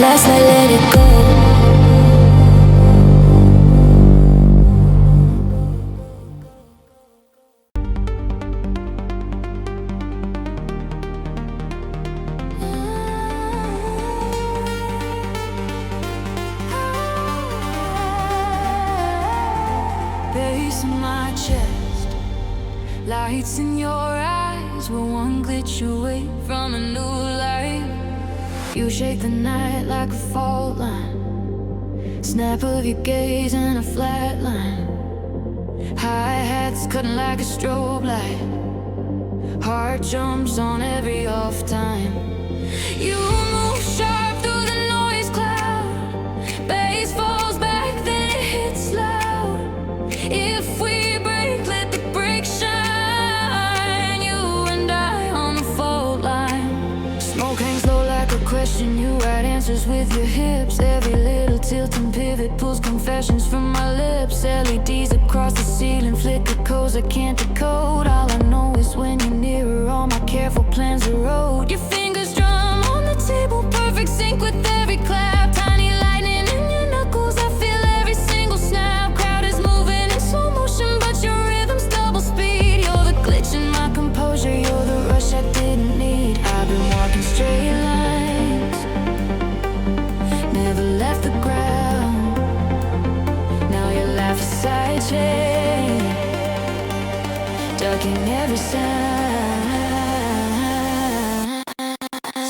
Last night, let it go. Base in my chest, lights in your eyes. We're one glitch away from a new life. You shake the night like a fault line, snap of your gaze and a flat line. Hi-hats cutting like a strobe light, heart jumps on every off time. You move sharp through the noise cloud, bass falls back then it hits loud. If we break, let the break shine. You and I on the fault line. Smoke hangs low like a question, you write answers with your hips. Every little tilt and pivot pulls confessions from my lips. LEDs across the ceiling flicker codes I can't decode. All I know is when you're nearer, all my careful plans erode. Your fingers drum on the table, perfect sync with every clap. Tiny lightning in your knuckles, I feel every single snap. Crowd is moving in slow motion, but your rhythm's double speed. You're the glitch in my composure, you're the rush I didn't need. I've been walking straight lines, never left the ground. Now your laugh is side chain, ducking every sound.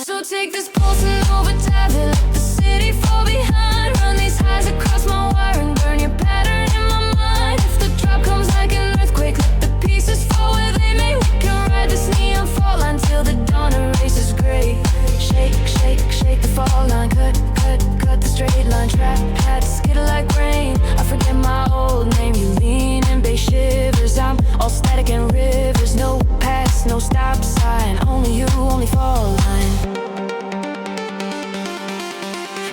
So take this pulse and overdrive it, let the city fall behind. Run these highs across my wire and burn your pattern in my mind. If the drop comes like an earthquake, let the pieces fall where they may. We can ride this neon fault line till the dawn erases gray. Shake, shake, shake the fall line, cut, cut, cut the straight line. Trap had to skitter like rain, I forget my old name. You lean in bass shivers, I'm all static and rivers. No pass, no stop sign, only you, only fall line.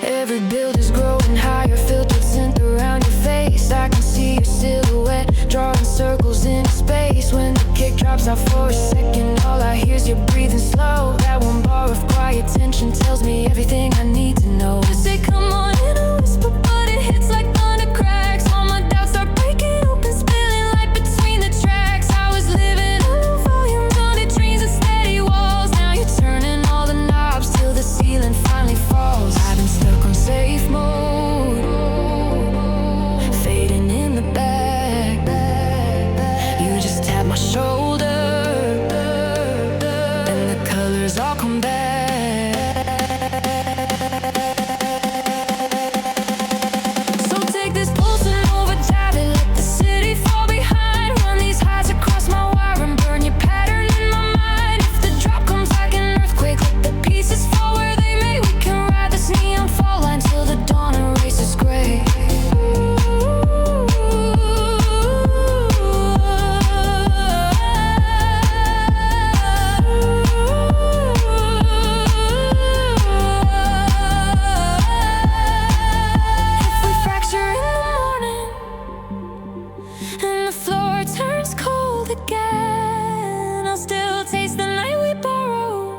Every build is growing higher, filtered scent around your face. I can see your silhouette, drawing circles into space. When the kick drops out for a second, all I hear is you breathing slow. That one bar of quiet tension tells me everything I need to know. I say come on in a whisper, but it hits like thunder cracks. All my doubts start breaking open, spilling light between the tracks. I was living on low volume, daunted dreams and steady walls. Now you're turning all the knobs till the ceiling finally falls. I've been stuck on safe mode, fading in the back. You just tap my shoulder, and the colors all come back. So take this pulse and overdrive it, let the city fall behind. Run these highs across my wire and burn your pattern in my mind. If the drop comes like an earthquake, let the pieces fall where they may. We can ride this neon fall line till the dawn erases gray. If we fracture in the morning and the floor turns cold again, I'll still taste the night we borrowed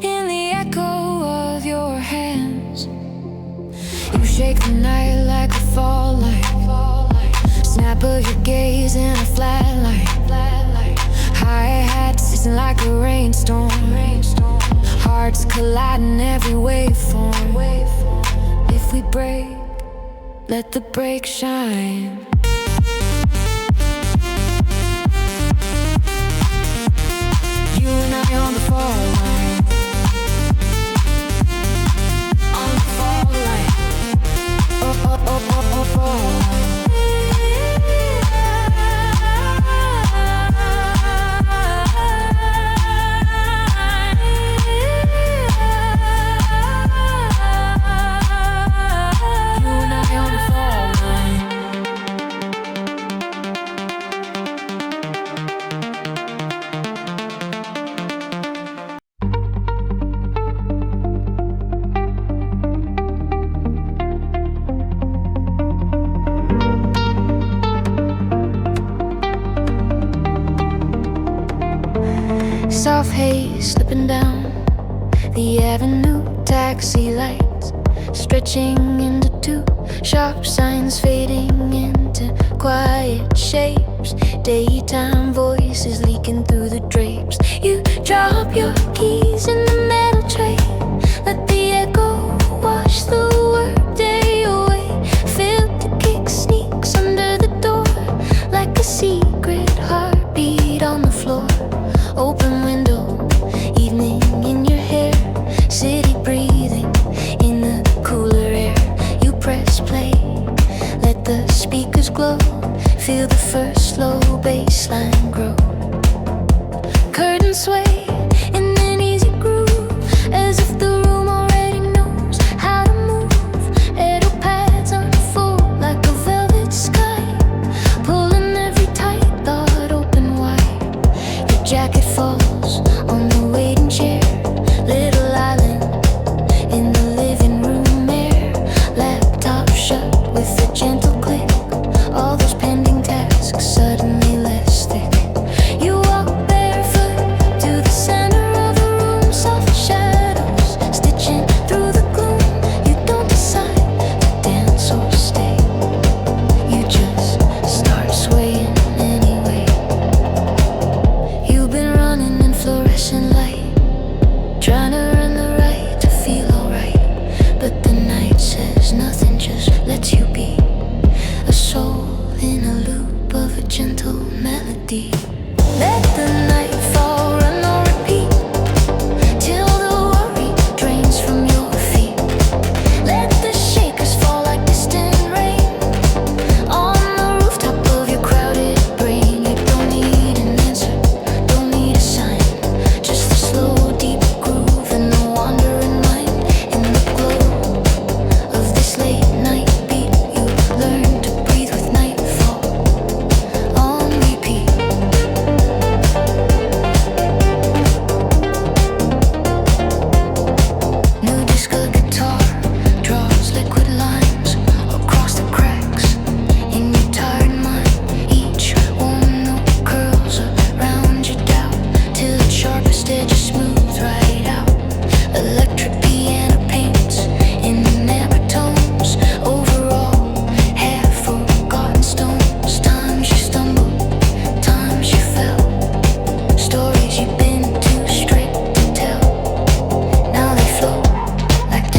in the echo of your hands. You shake the night like a fall light, snap of your gaze in a flat light. Hi-hats hissing like a rainstorm, hearts colliding every waveform. If we break, let the break shine. You and I on the fall line, on the fall line. Oh, oh, oh, oh, oh, fall line. You and I on the fall line. Soft haze slipping down the Avenue, taxi lights stretching into two sharp signs, fading into quiet shapes. Daytime voices leaking through the drapes. You drop your keys in the metal tray, let the echo wash the workday away. Filter kick sneaks under the door like a secret heartbeat on the floor. Open window, evening in your hair, city breathing in the cooler air. You press play, let the speakers glow, feel the first slow bass line grow. Curtains sway in an easy groove, as if the room already knows how to move. Edo pads unfold like a velvet sky, pulling every tight thought open wide. Your jacket falls on the waiting chair, little island in the living room air. Laptop shut with a gentle click, all those pending tasks suddenly less thick. You walk barefoot to the center of the room, soft shadows stitching through the gloom. You don't decide to dance or stay, you just start swaying anyway. You've been running in fluorescent light, trying to earn the right to feel alright, but the night says nothing, just lets you be. A soul in a loop of a gentle melody. Let the nightfall run or repeat, till the worry drains from your feet. Let the shakers fall like distant rain on the rooftop of your crowded brain. You don't need an answer, don't need a sign, just a slow deep groove and the wandering mind. In the glow of this late night beat, you learn to breathe with nightfall on repeat. New disco guitar draws liquid lines across the cracks in your tired mind. Each warm note curls around your doubt till its sharpest edges smooth right out. Electric piano paints in amber tones over all half-forgotten stones. Times you stumbled, times you fell, stories you've been too strict to tell. Now they float like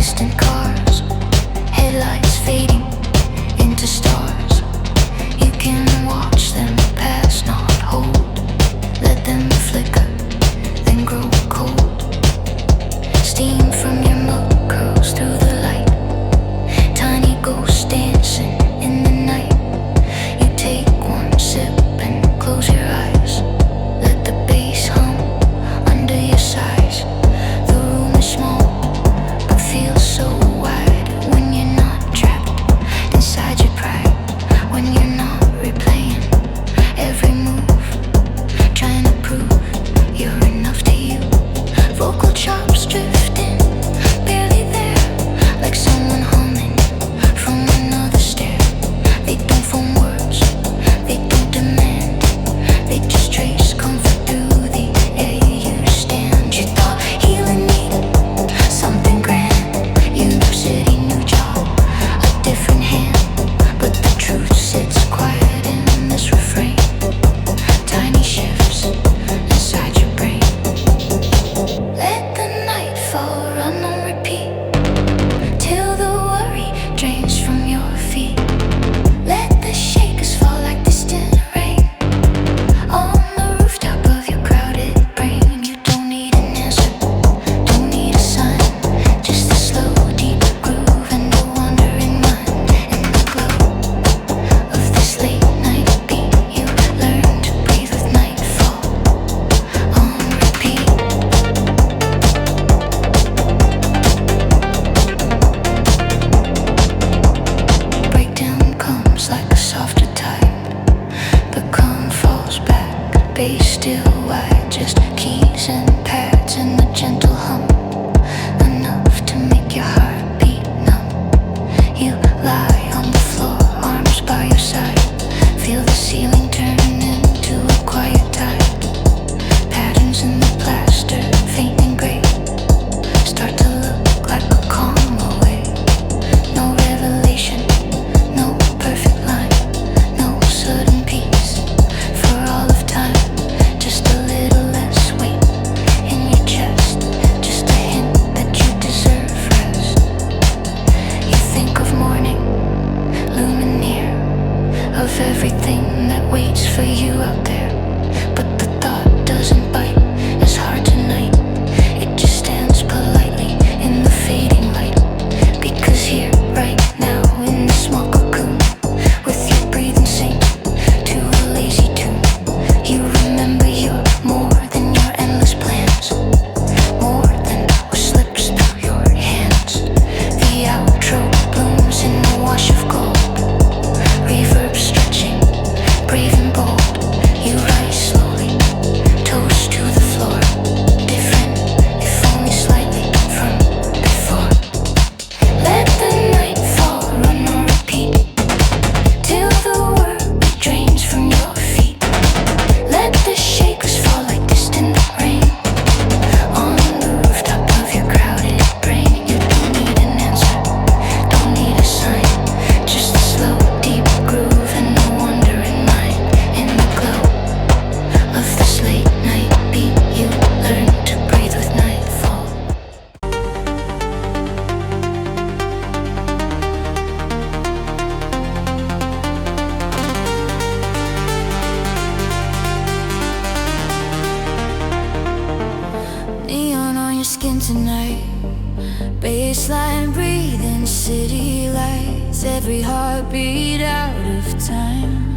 baseline breathing, city lights, every heartbeat out of time,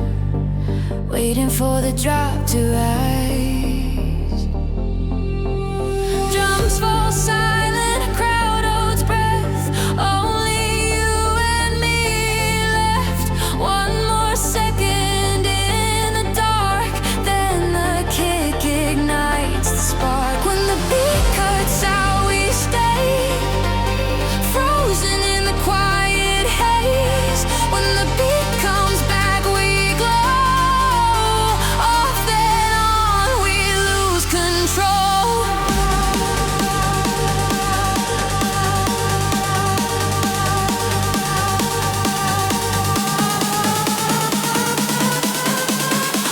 waiting for the drop to rise. Drums fall silent, a crowd holds breath. Only you and me left. One more second in the dark, then the kick ignites the spark. When the beat cuts out, we stay frozen in the quiet haze. When the beat comes back, we glow. Off then on, we lose control.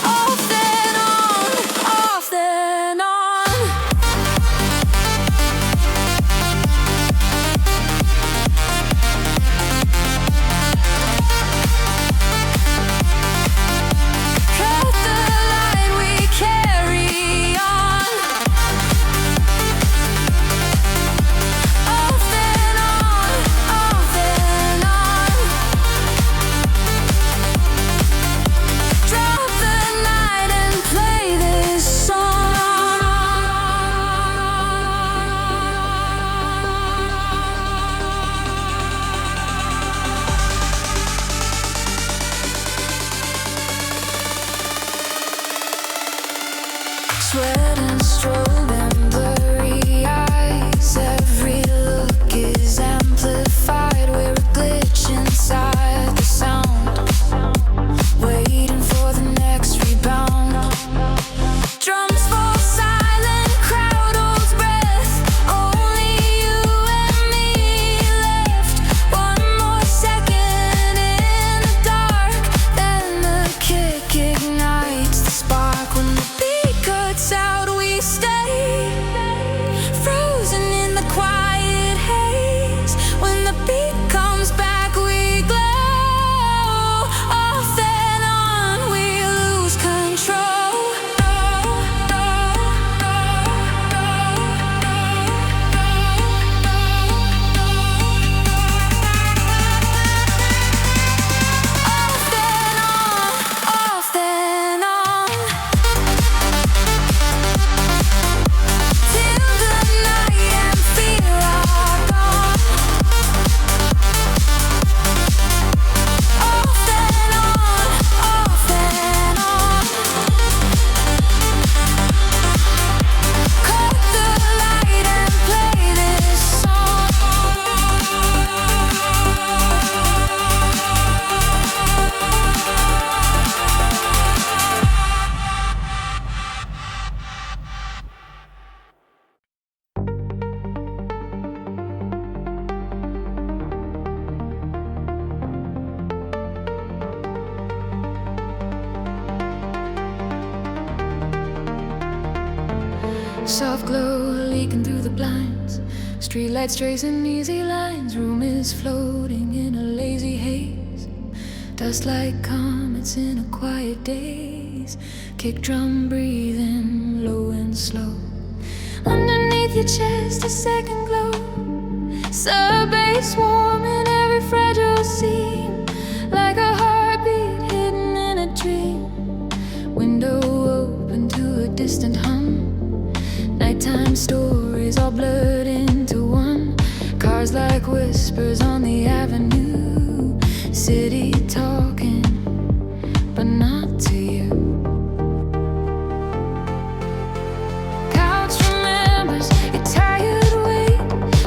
Off then on, off then on. Cut the line, we carry on. Off then on, off then on. Drop the night and play this song. Sweat and strobe and blurry eyes, every look is amplified. We're a glitch inside the sound, waiting for the next rebound. Drums fall silent, crowd holds breath. Only you and me left. One more second in the dark, then the kick ignites the spark. When the beat cuts out, we stay frozen in the quiet haze. When the beat comes back, we glow. Off then on, we lose control. Off then on, off then on. Till the night and fear are gone. Off then on, off then on. Cut the light and play this song. Soft glow leaking through the blinds, streetlights tracing easy lines. Room is floating in a lazy haze, dust like comets in a quiet daze. Kick drum breathing low and slow. Underneath your chest a second glow, sub bass warm in every fragile seam, like a heartbeat hidden in a dream. Window open to a distant hum, nighttime stories all blurred into one. Cars like whispers on the avenue, city talking, but not to you. Couch remembers your tired weight,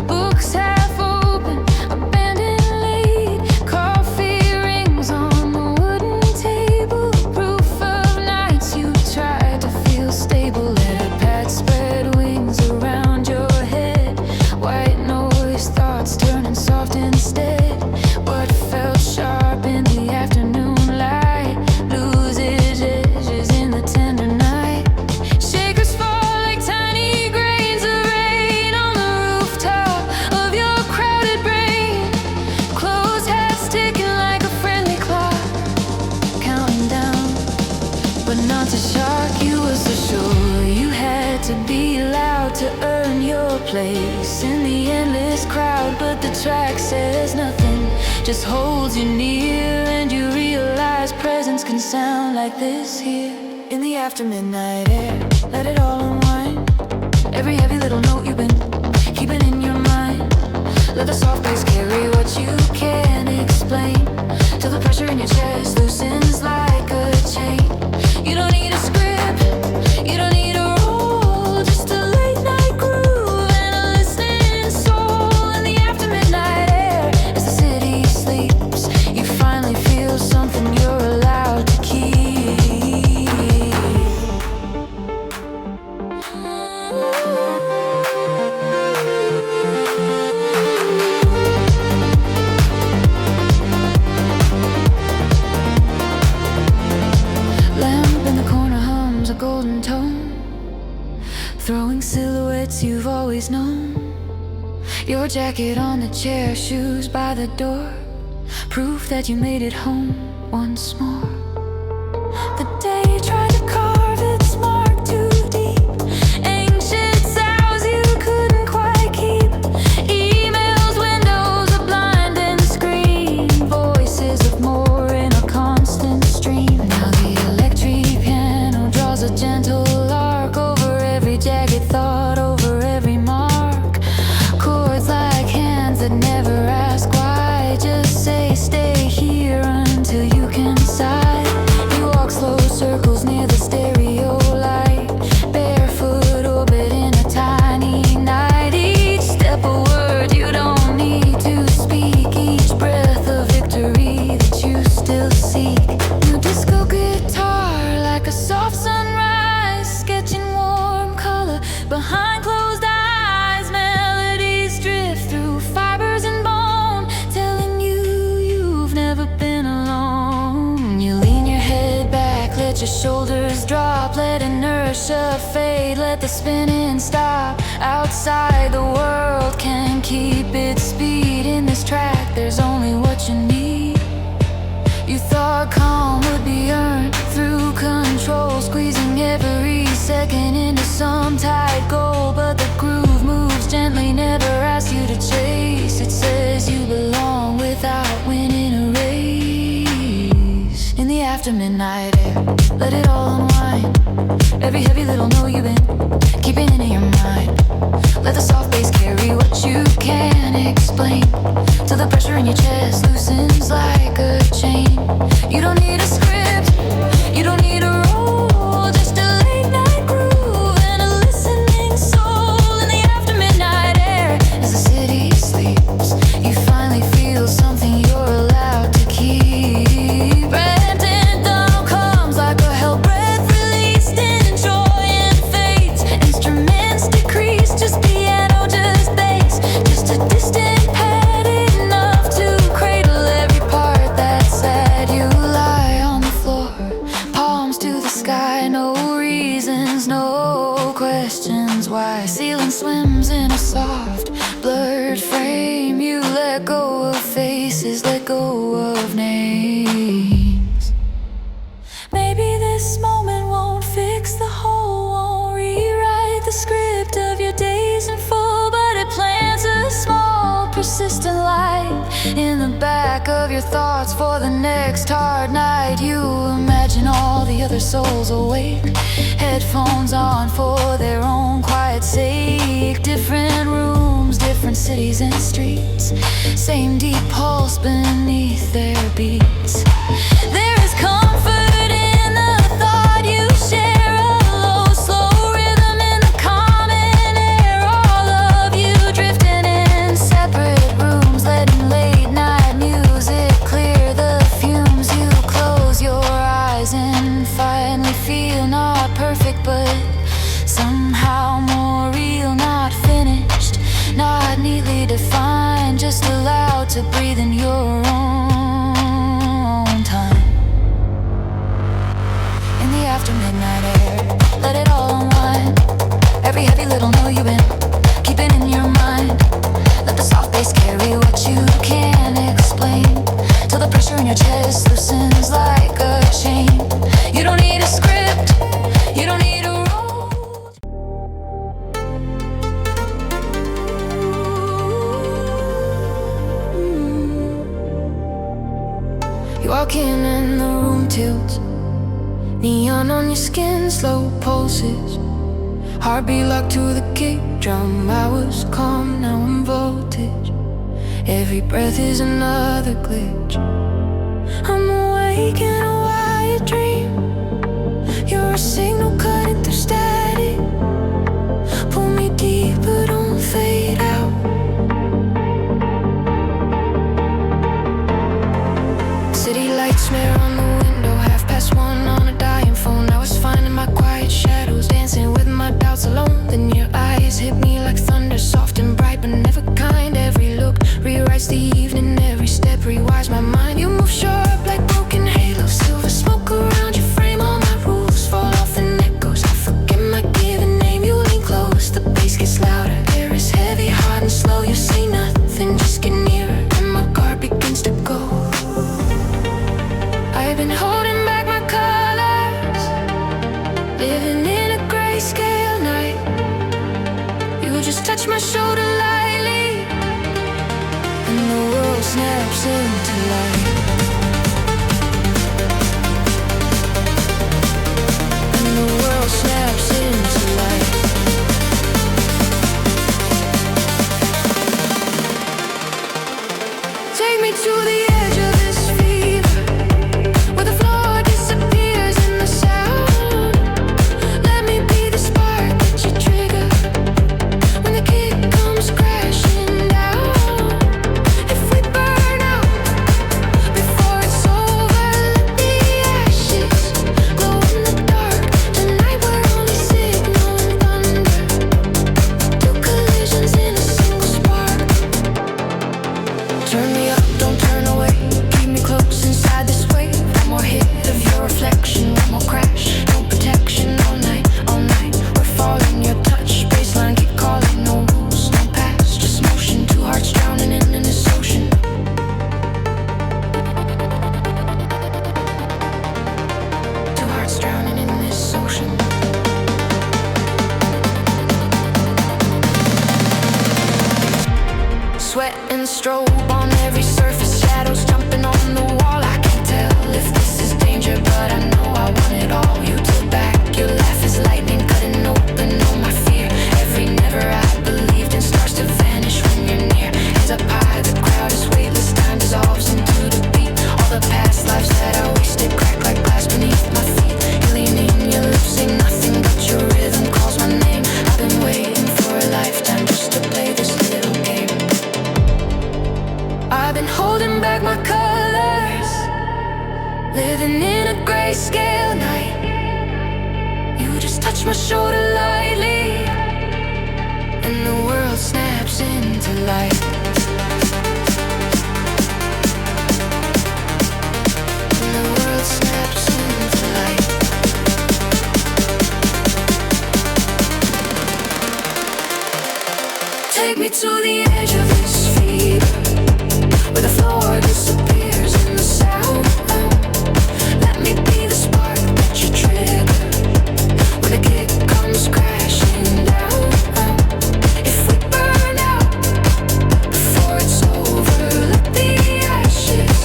books half open, abandoned late. Coffee rings on the wooden table, proof of nights you tried to feel stable. Let a pet spread wings around your head, white noise thoughts turning soft instead. What felt sharp in the afternoon light loses edges in the tender night. Shakers fall like tiny grains of rain on the rooftop of your crowded brain. Closed hats ticking like a friendly clock, counting down, but not to shock. You were so sure you had to be loud to earn your place in the endless crowd, but the track says nothing, just holds you near, and you realize presence can sound like this here. In the after midnight air, let it all unwind. Every heavy little note you've been keeping in your mind. Let the soft bass carry what you can't explain, till the pressure in your chest loosens like a chain. You don't need a script, you don't need a role, just a late night groove and a listening soul. In the after midnight air, as the city sleeps, you finally feel something you're allowed to keep. Golden tone, throwing silhouettes you've always known. Your jacket on the chair, shoes by the door, proof that you made it home once more. The day tried to carve its mark too deep, ancient sounds you couldn't quite keep. Emails, windows, a blinding screen, voices of more in a constant stream. Now the electric piano draws a gentle arc over every jagged thought, over every mark. Chords like hands that never ask why, just say stay here until you can sigh. You walk slow circles near the stereo light, barefoot orbit in a tiny night. Each step a word you don't need to speak, each breath a victory that you still seek. New disco guitar like a soft sunrise, sketching warm color behind closed eyes. Melodies drift through fibers and bone, telling you you've never been alone. You lean your head back, let your shoulders drop, let inertia fade, let the spinning stop. Outside the world can keep its speed. In this track there's only what you need. You thought calm would be earned through control, squeezing every second into some tight goal. But the groove moves gently, never asks you to chase. It says you belong without winning a race. In the after midnight air, let it all unwind. Every heavy little note you've been keeping in your mind. Let the soft bass carry what you can't explain, till the pressure in your chest loosens like a chain. You don't need a script, you don't need a role, just a late night groove and a listening soul. In the after midnight air, as the city sleeps, you finally feel something you're allowed to keep. Brandon down comes like a hell breath released in joy and fades. Instruments decrease, just piano, just bass, just a distant pad enough to cradle every part that's sad. You lie on the floor, palms to the sky, no reasons, no questions why. Ceiling swims in a soft, blurred frame. You let go of faces, let go of names. Maybe this moment won't fix the whole, won't rewrite the script of your days in full, but it plants a small, persistent light in the back of your thoughts for the next hard night. You imagine all the other souls awake, headphones on for their own quiet sake. Different rooms, different cities and streets, same deep pulse beneath their beats. There is comfort in the thought you share, a low, slow rhythm in the common air. All of you drifting in separate rooms, letting late night music clear the fumes. You close your eyes and finally feel not perfect, but somehow more real. Not finished, not neatly defined, just allowed to breathe in your own time. In the after midnight air, let it all unwind. Every heavy little note you've been keeping in your mind. Let the soft bass carry what you can't explain, till the pressure in your chest loosens like a chain. You don't need a script, you don't need a role. Echeo walk in and the room tilts. Neon on your skin, slow pulses. Heartbeat locked to the kick drum. I was calm, now I'm voltage. Every breath is another glitch. I'm awake in a wired dream. You're a signal cutting through static. Pull me deeper, don't fade out. City lights smear on the window. 1:30 on a dying phone. I was finding my quiet shadows, dancing with my doubts alone. Then your eyes hit me like thunder, soft and bright but never kind. Every look rewrites the evening, every step rewires my mind. You move sharp like broken halos, silver smoke around your frame. All my rules fall off in echoes. I forget my given name. You lean close, the bass gets louder. Air is heavy, hard and slow. You say nothing, just get nearer, and my guard begins to go. I've been holding back my colors, living in a grayscale night. You just touch my shoulder lightly, and the world snaps into life. And the world snaps into life. Take me to the edge of this fever, where the floor disappears in the sound. Let me be the spark that you trigger when the kick comes crashing down. If we burn out before it's over, let the ashes glow in the dark. Tonight we're only signal and thunder, two collisions in a single spark. Turn me up, don't turn away. Keep me close inside this wave. One more hit of your reflection, one more crash. No protection all night, all night. We're falling, your touch, baseline keep calling. No rules, no past, just motion. Two hearts drowning in this ocean. Two hearts drowning in this ocean. Sweat and strobe on every surface, shadows jumping on the wall. I can't tell if this is danger, but I know I want it all. You tilt back, your laugh is lightning cutting open all my fear. Every never I believed in starts to vanish when you're near. Hands up high, the crowd is weightless, time dissolves into the beat. All the past lives that I wasted crack like glass beneath my feet. You lean in, your lips say nothing, but your rhythm calls my name. I've been waiting for a lifetime just to play this little game. I've been holding back my colors, living in a grayscale night. You just touch my shoulder lightly, and the world snaps into life. And the world snaps into life. Take me to the edge of this fever, where the floor disappears in the sound. Let me be the spark that you trigger when the kick comes crashing down. If we burn out before it's over, let the ashes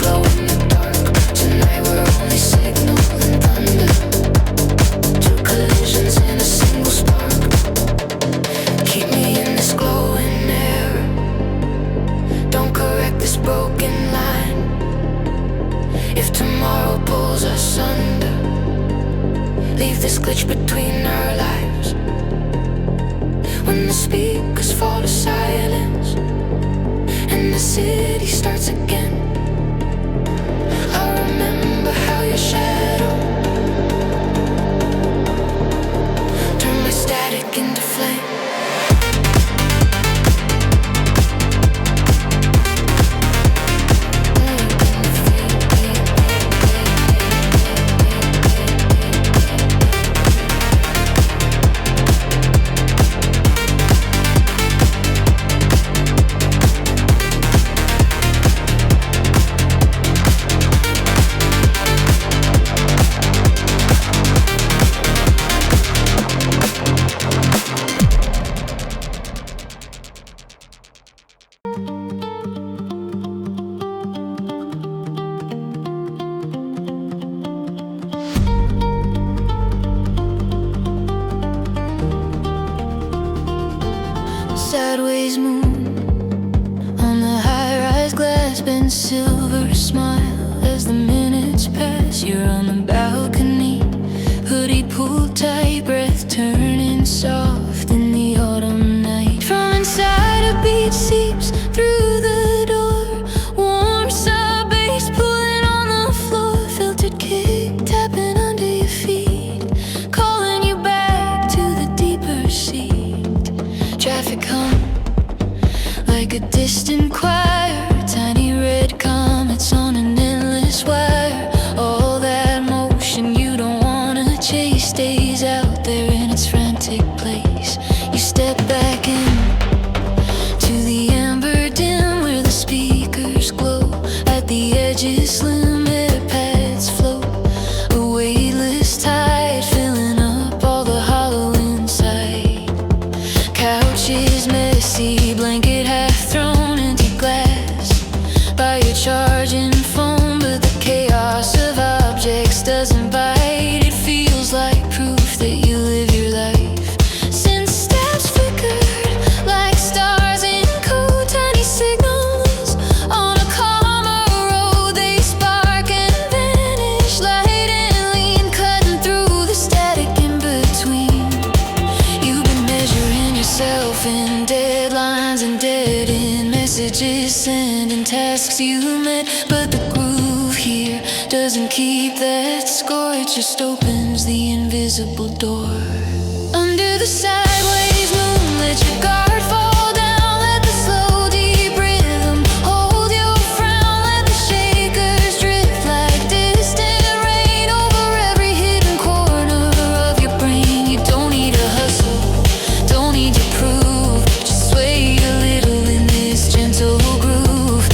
glow in the dark. Tonight we're only signal and thunder, two collisions in a single spark. Keep me in this glowing air, don't correct this broken line. If tomorrow pulls us under, leave this glitch between our lives. When the speakers fall to silence and the city starts again, I remember how your shadow turned my static into flame. silver smile as the minutes pass. You're on the balcony, hoodie pulled tight, breath turning soft in the autumn night. From inside a beat seeps through the door, warm sub bass pulling on the floor, filtered kick tapping under your feet, calling you back to the deeper seat. Traffic hum like a distant choir, tiny red comets on an endless wire. All that motion you don't wanna chase stays out there in its frantic place. You step back in to the amber dim where the speakers glow. At the edges slim air pads float, a weightless tide filling up all the hollow inside. Couch is messy, blanket half thrown into glass by your charging phone, but the chaos of objects doesn't bite. It feels like proof that you live your life. Since steps flickered like stars in code, tiny signals on a calmer road. They spark and vanish, light and lean, cutting through the static in between. You've been measuring yourself in deadlines and dead-end messages, sending tasks you met, but the groove here doesn't keep that score. It just opens the invisible door. Under the sideways moon, let your guard fall down. Let the slow deep rhythm hold your frown. Let the shakers drift like distant rain over every hidden corner of your brain. You don't need a hustle, don't need to prove, just sway a little in this gentle groove.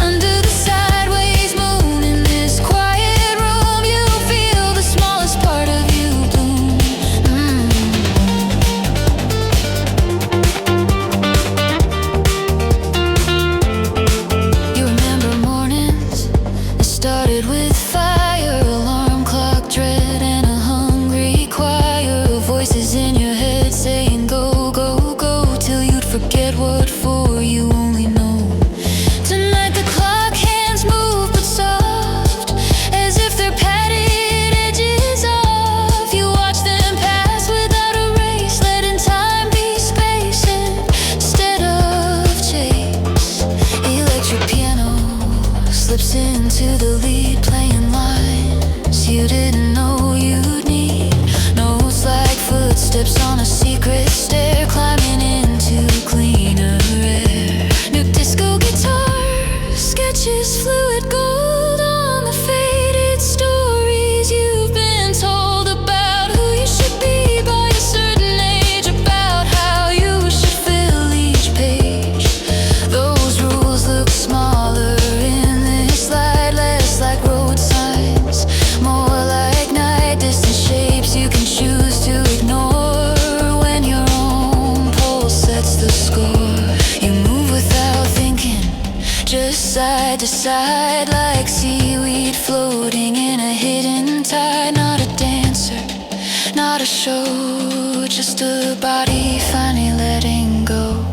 Under the sideways moon in this quiet room, you feel the smallest part of you bloom. You remember mornings that started with fire, alarm clock dread, and a hungry choir of voices in your head saying go, go, go, till you'd forget what for, you only know. Tonight the clock hands move but soft, as if they're padded edges off. You watch them pass without a race, letting time be space instead of chase. Electric piano slips into the lead, playing lines you didn't know you'd need. Notes like footsteps on a secret stair, climbing into cleaner air. New disco guitar sketches fluid gold on the faded stories you've been told about who you should be by a certain age, about how you should fill each page. Those rules look smaller in this light, less like road signs, more like night, distant shapes you can choose to ignore. When your own pulse sets the score, you move without thinking, just side to side, like seaweed floating in a hidden tide. Not a dancer, not a show, just a body finally letting go.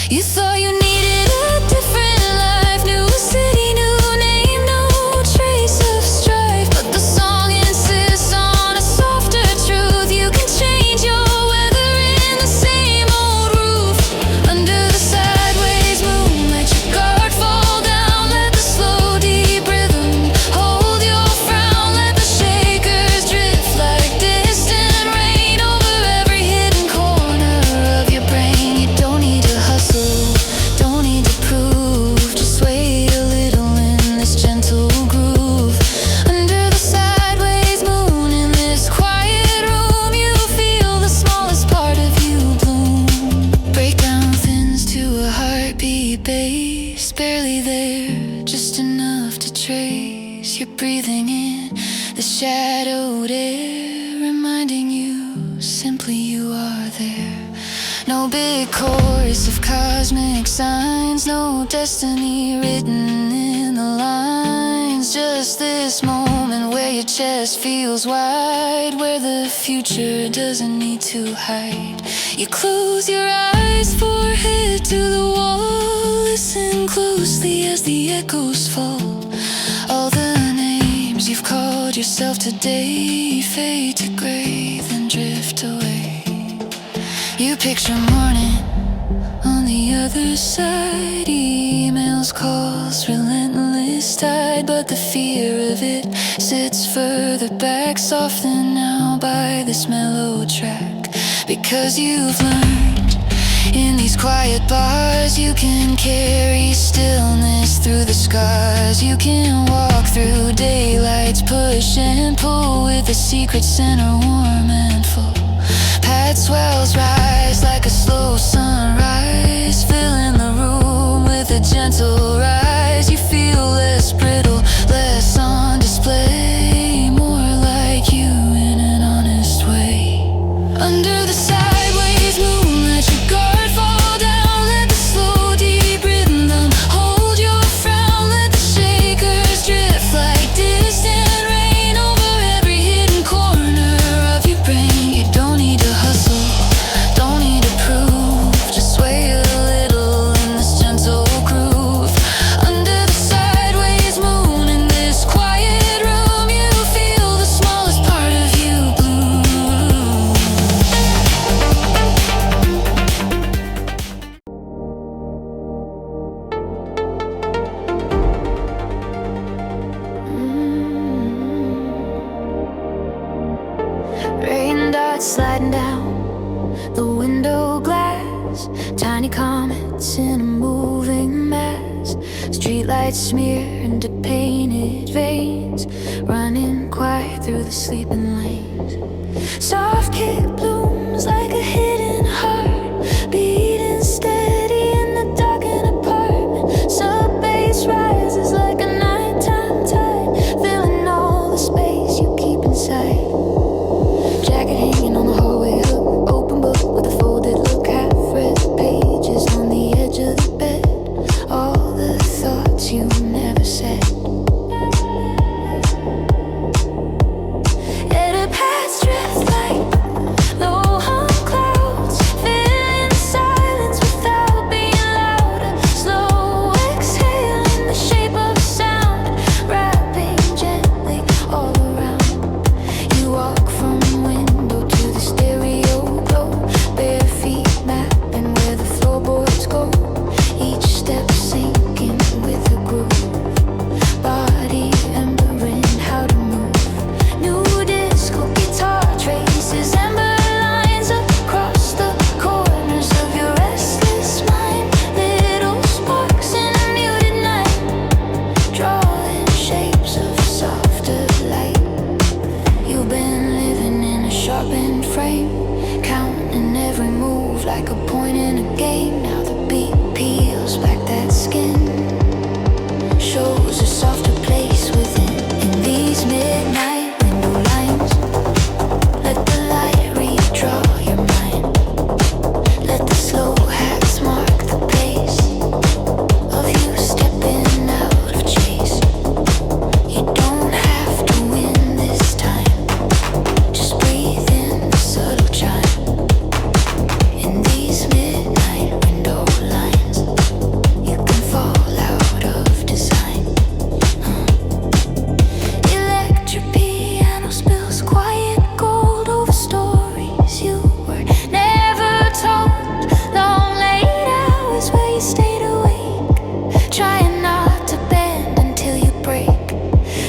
You thought you needed a different life, new city, new name, no trace of strife, but the song insists on a softer truth. You can change your weather in the same old roof. Under the sideways moon, let your guard fall down. Let the slow deep rhythm hold your frown. Let the shakers drift like distant rain over every hidden corner of your brain. You don't need to hustle, don't need to prove, just sway a little in this gentle groove. Under the sideways moon in this quiet room, you feel the smallest part of you bloom. Breakdown thins to a heartbeat bass, barely there, just enough to trace. You're breathing in the shadowed air, reminding you simply you are there. No big chorus of cosmic signs, no destiny written in the lines, just this moment where your chest feels wide, where the future doesn't need to hide. You close your eyes, forehead to the wall. Listen closely as the echoes fall. All the names you've called yourself today fade to gray, then drift away. You picture morning on the other side. Emails, calls, relentless tide. But the fear of it sits further back, softened now by this mellow track. Because you've learned in these quiet bars, you can carry stillness through the scars. You can walk through daylights, push and pull, with a secret center warm and full. Pad swells rise like a slow sunrise, filling the room with a gentle rise. You feel less brittle, less on display, more like you in an honest way. Under the sideways moon, let your guard fall down. Let the slow deep rhythm hold your frown. Let the shakers drift like distant rain over every hidden corner of your brain. You don't need to hustle, don't need to prove, just sway a little in this gentle groove. Under the sideways moon, in this quiet room, you feel the smallest part of you bloom. Rain dots sliding down the window glass, tiny comets in a moving mass. Streetlights smear into painted veins, running quiet through the sleeping lanes. Soft kick blooms like a hidden heart, beating steady in the darkened apartment. Sub bass rises like a nighttime tide, filling all the space you keep inside. Jacket hanging on the hallway hook, open book with a folded look, half read pages on the edge of the bed. All the thoughts you never said. Edit paths drift like low hung clouds, filling silence without being louder. Slow exhale in the shape of a sound, wrapping gently all around. You walk from window to the stereo glow, bare feet mapping where the floorboards go. Each step sinking with a groove, body embering how to move. New disco guitar traces, amber lines across the corners of your restless mind. Little sparks in a muted night, drawing shapes of softer light. You've been living in a sharpened frame, counting every move like a point in a game. Now the beat peels back that skin, shows a softer place within. In these midnight window lines, let the light redraw your mind. Let the slow hacks mark the pace of you stepping out of chase. You don't have to win this time, just breathe in the subtle chime. In these midnight window lines, you can fall out of design. Electric piano spills quiet gold over stories you were never told. Long late hours where you stayed awake, trying not to bend until you break.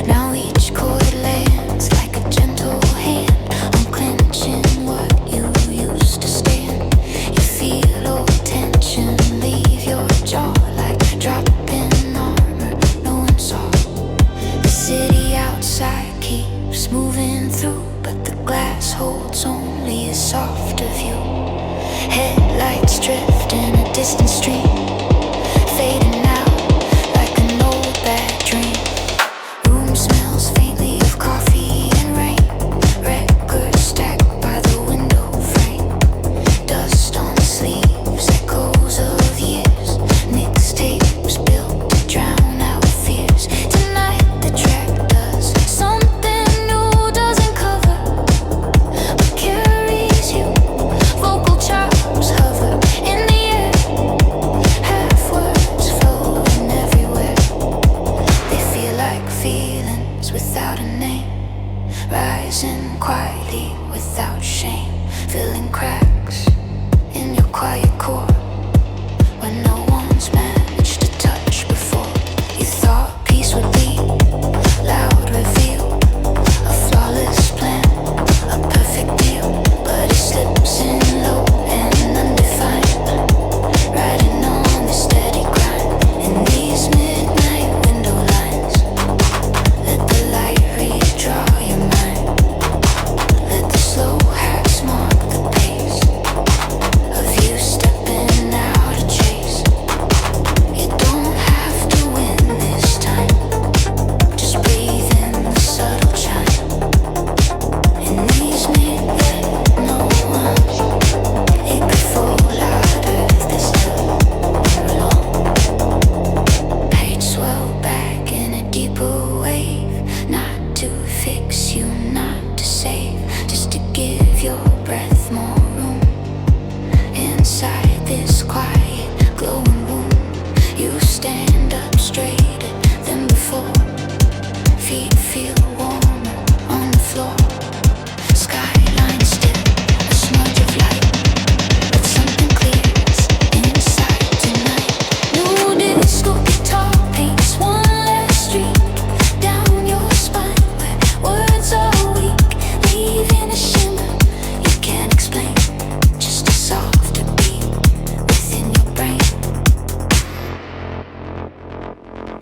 Now each chord lands like a gentle hand, unclenching what you used to stand. You feel old tension leave your jaw like dropping armor no one saw. The city outside keeps moving through, but the glass holds only a softer view. Headlights drift in a distant stream, fading out like an old bad dream. Room smells faintly of coffee and rain, records stacked by the window frame. Dust on the sleeves, echoes of years, mixtapes built to drown out fears. Tonight the track does something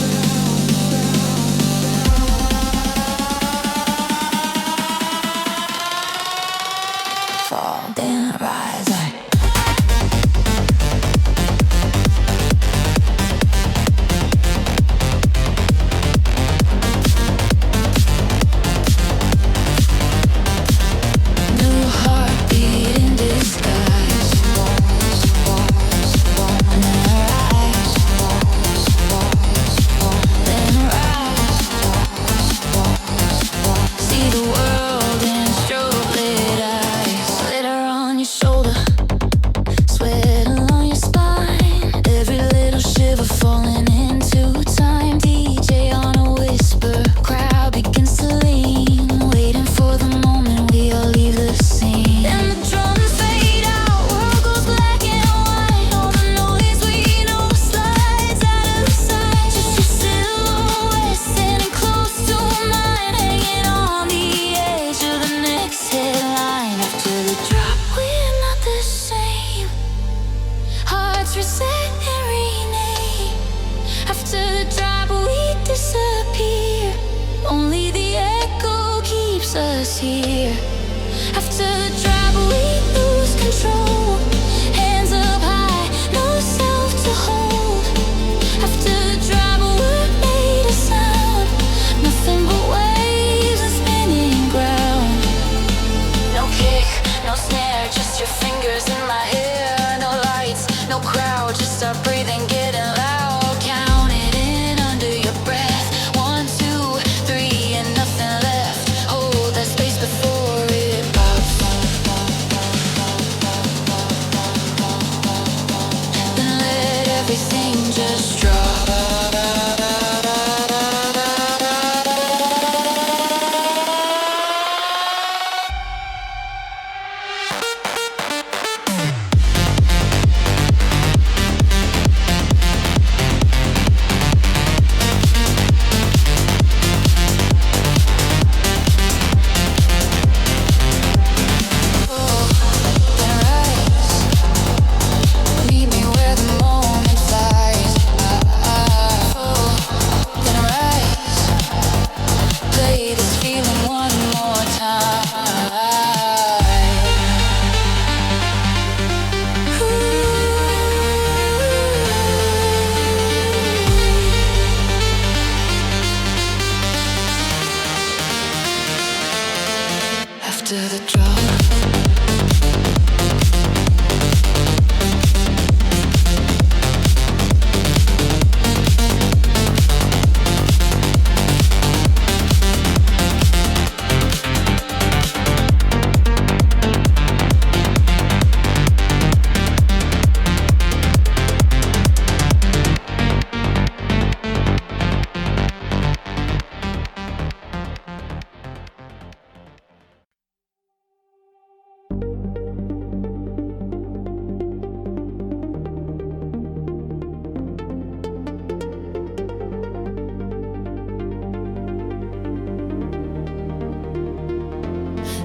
but I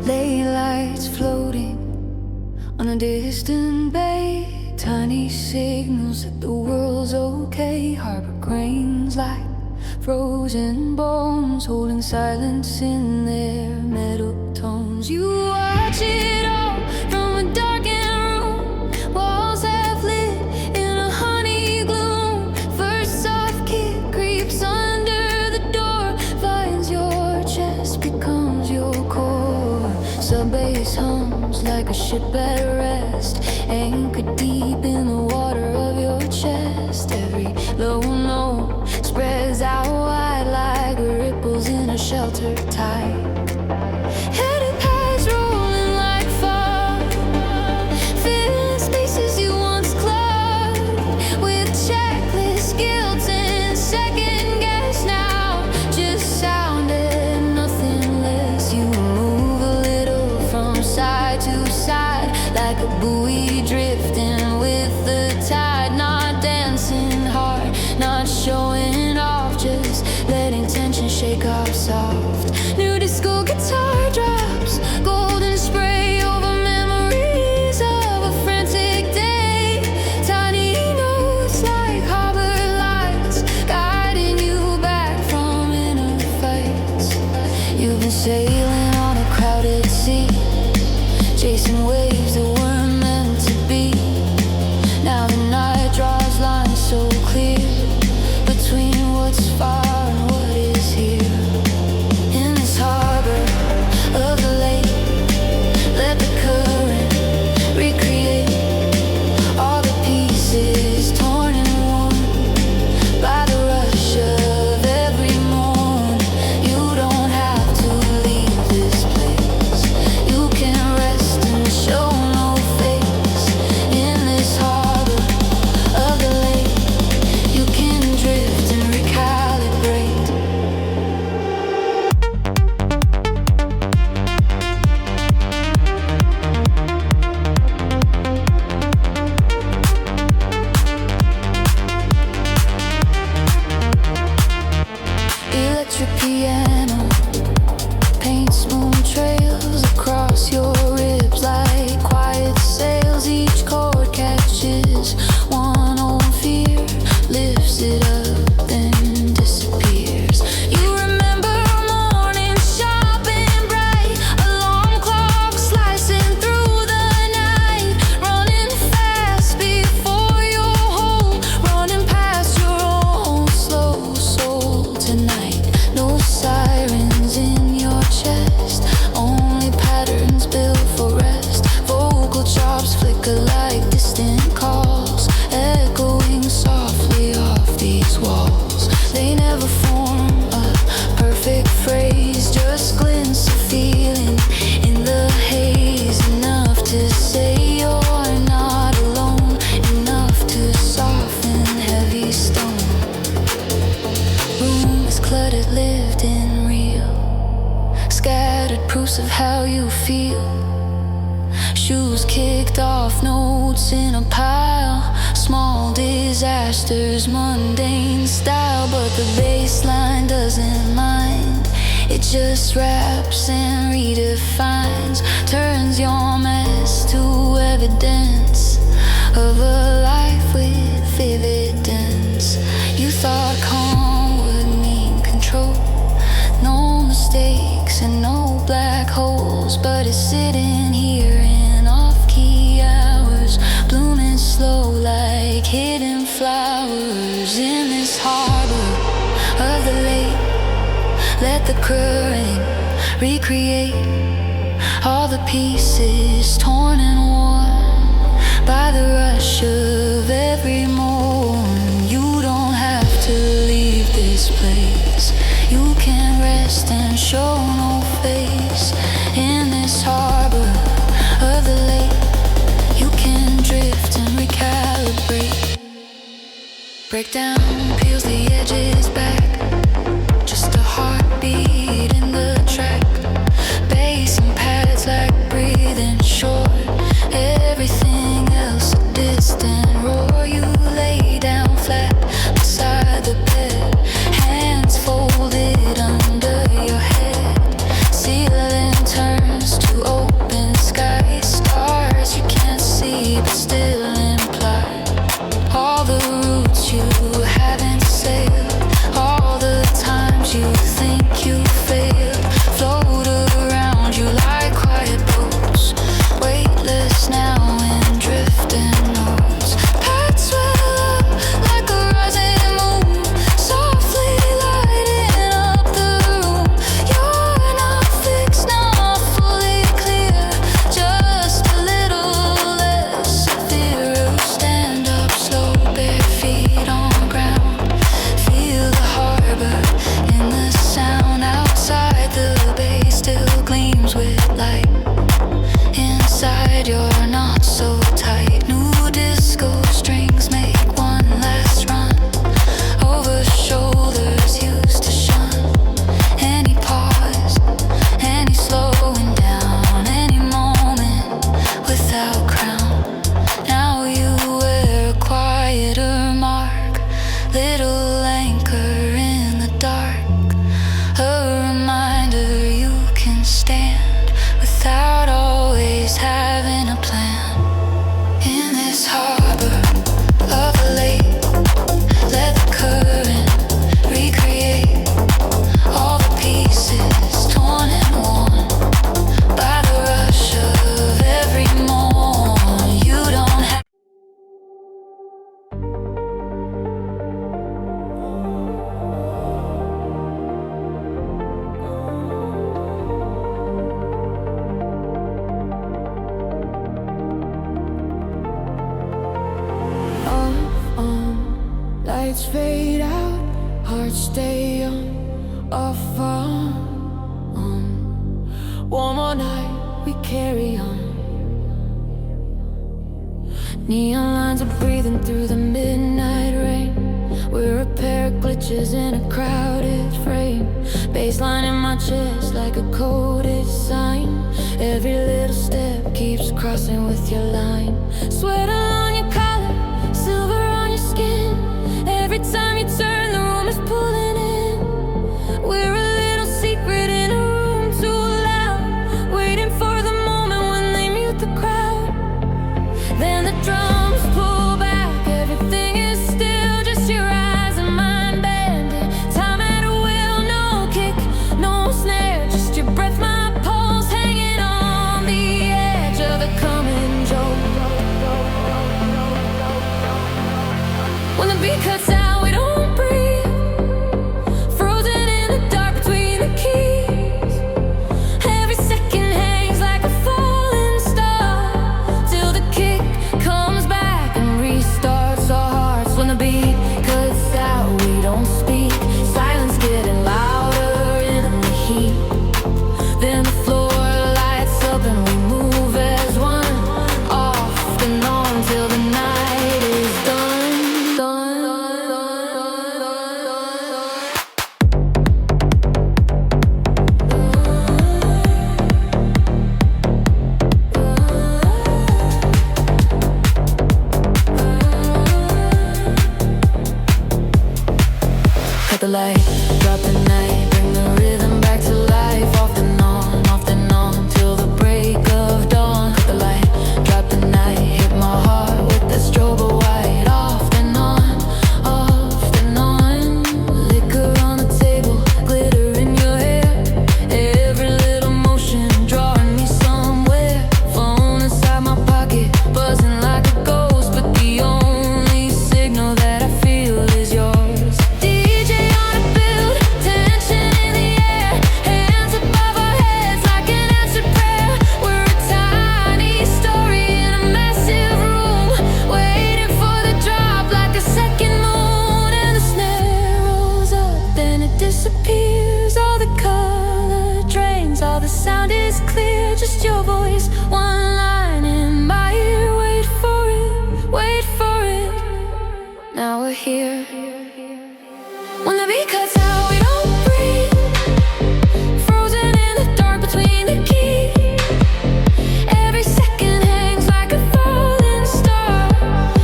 late lights floating on a distant bay, tiny signals that the world's okay. Harbor cranes like frozen bones, holding silence in their metal tones. You watch it all from a darkened room, walls half lit in a honey gloom. First soft kick creeps under the door, finds your chest, becomes your core. Sub-bass hums like a ship at rest, anchored deep in the water of your chest. Every low note spreads out wide like ripples in a sheltered tide. Headed past rolling like fog, filling spaces you once clubbed with checklist guilt and second guess. Now just sound and nothing less. You move a little from side to side like a buoy drifting with the tide. Not dancing hard, not showing off, just letting tension shake off soft. New disco guitar drops, golden spray over memories of a frantic day. Tiny notes like harbor lights, guiding you back from inner fights. You've been sailing on a crowded sea, chasing waves that weren't meant to be. Now the night draws lines so clear between what's far and what is here. In this harbor of the lake, let the current recreate all the pieces torn and worn by the rush of every morn. You don't have to leave this place. You can rest and show no face. In this harbor of the lake, you can drift and recalibrate. Electric piano paints moon trails across your ribs like quiet sails. Each chord catches one old fear, lifts it up, then disappears. You remember morning sharp and bright, alarm clock slicing through the night, running fast before you're home, running past your own slow soul tonight. No sirens in your chest, only patterns built for rest. Vocal chops flicker like distant calls, echoing softly off these walls. They never form a perfect phrase, just glints of feeling in the haze. Enough to say you're not alone, enough to soften heavy stone. Room is cluttered, lived in real, scattered proofs of how you feel. Shoes kicked off, notes in a pile, small disasters, mundane style. But the baseline doesn't mind, it just wraps and redefines, turns your mess to evidence of a life with vivid dents. You thought calm would mean control, no mistakes and no black holes, but it's sitting here in off-key hours, blooming slow like hidden flowers. In this harbor of the lake, let the current recreate all the pieces torn and worn by the rush of every morn. You don't have to leave this place. You can rest and show no face. In this harbor of the lake, you can drift and recalibrate. Break down, peels the edges back, just a heartbeat in the track. Bass and pads like breathing short, everything else a distant roar. You lay down flat beside the bed, hands folded under your head. Ceiling turns to Lights fade out, hearts stay on, off on. One more night, we carry on. Neon lines are breathing through the midnight rain. We're a pair of glitches in a crowded frame. Baseline in my chest like a coded sign. Every little step keeps crossing with your line. Sweat along your collar, silver on your skin. Every time you turn, the room is pulling in. We're a little secret in a room too loud, waiting for the moment when they mute the crowd. Then the drums pull back, everything is still, just your eyes and mine bending. Time at a will, no kick, no snare, just your breath, my pulse hanging on the edge of a coming joke. When the beat cuts out, we don't breathe, frozen in the dark between the keys. Every second hangs like a falling star, till the kick comes back and restarts our hearts. When the beat cuts out, we don't speak, silence getting louder in the heat. Then the floor lights up and we move as one, off and on till the night is done, done. Cut the light, drop the night, bring the rhythm back to life. Off and on, till the break of dawn. Cut the light, drop the night, hit my heart with that strobe of white. Off and on, liquor on the table, glitter in your hair. Every little motion drawing me somewhere. Phone inside my pocket, buzzing like a ghost, but the only signal that I feel is yours. DJ on a build, tension in the air, hands above our heads like an answered prayer. We're a tiny story in a massive room, waiting for the drop like a second moon. And the snare rolls up, then it disappears. All the color drains, all the sound is clear. Just your voice, one line in my ear. Wait for it, wait for it. Now we're here. When the beat cuts out, we don't breathe, frozen in the dark between the keys. Every second hangs like a falling star,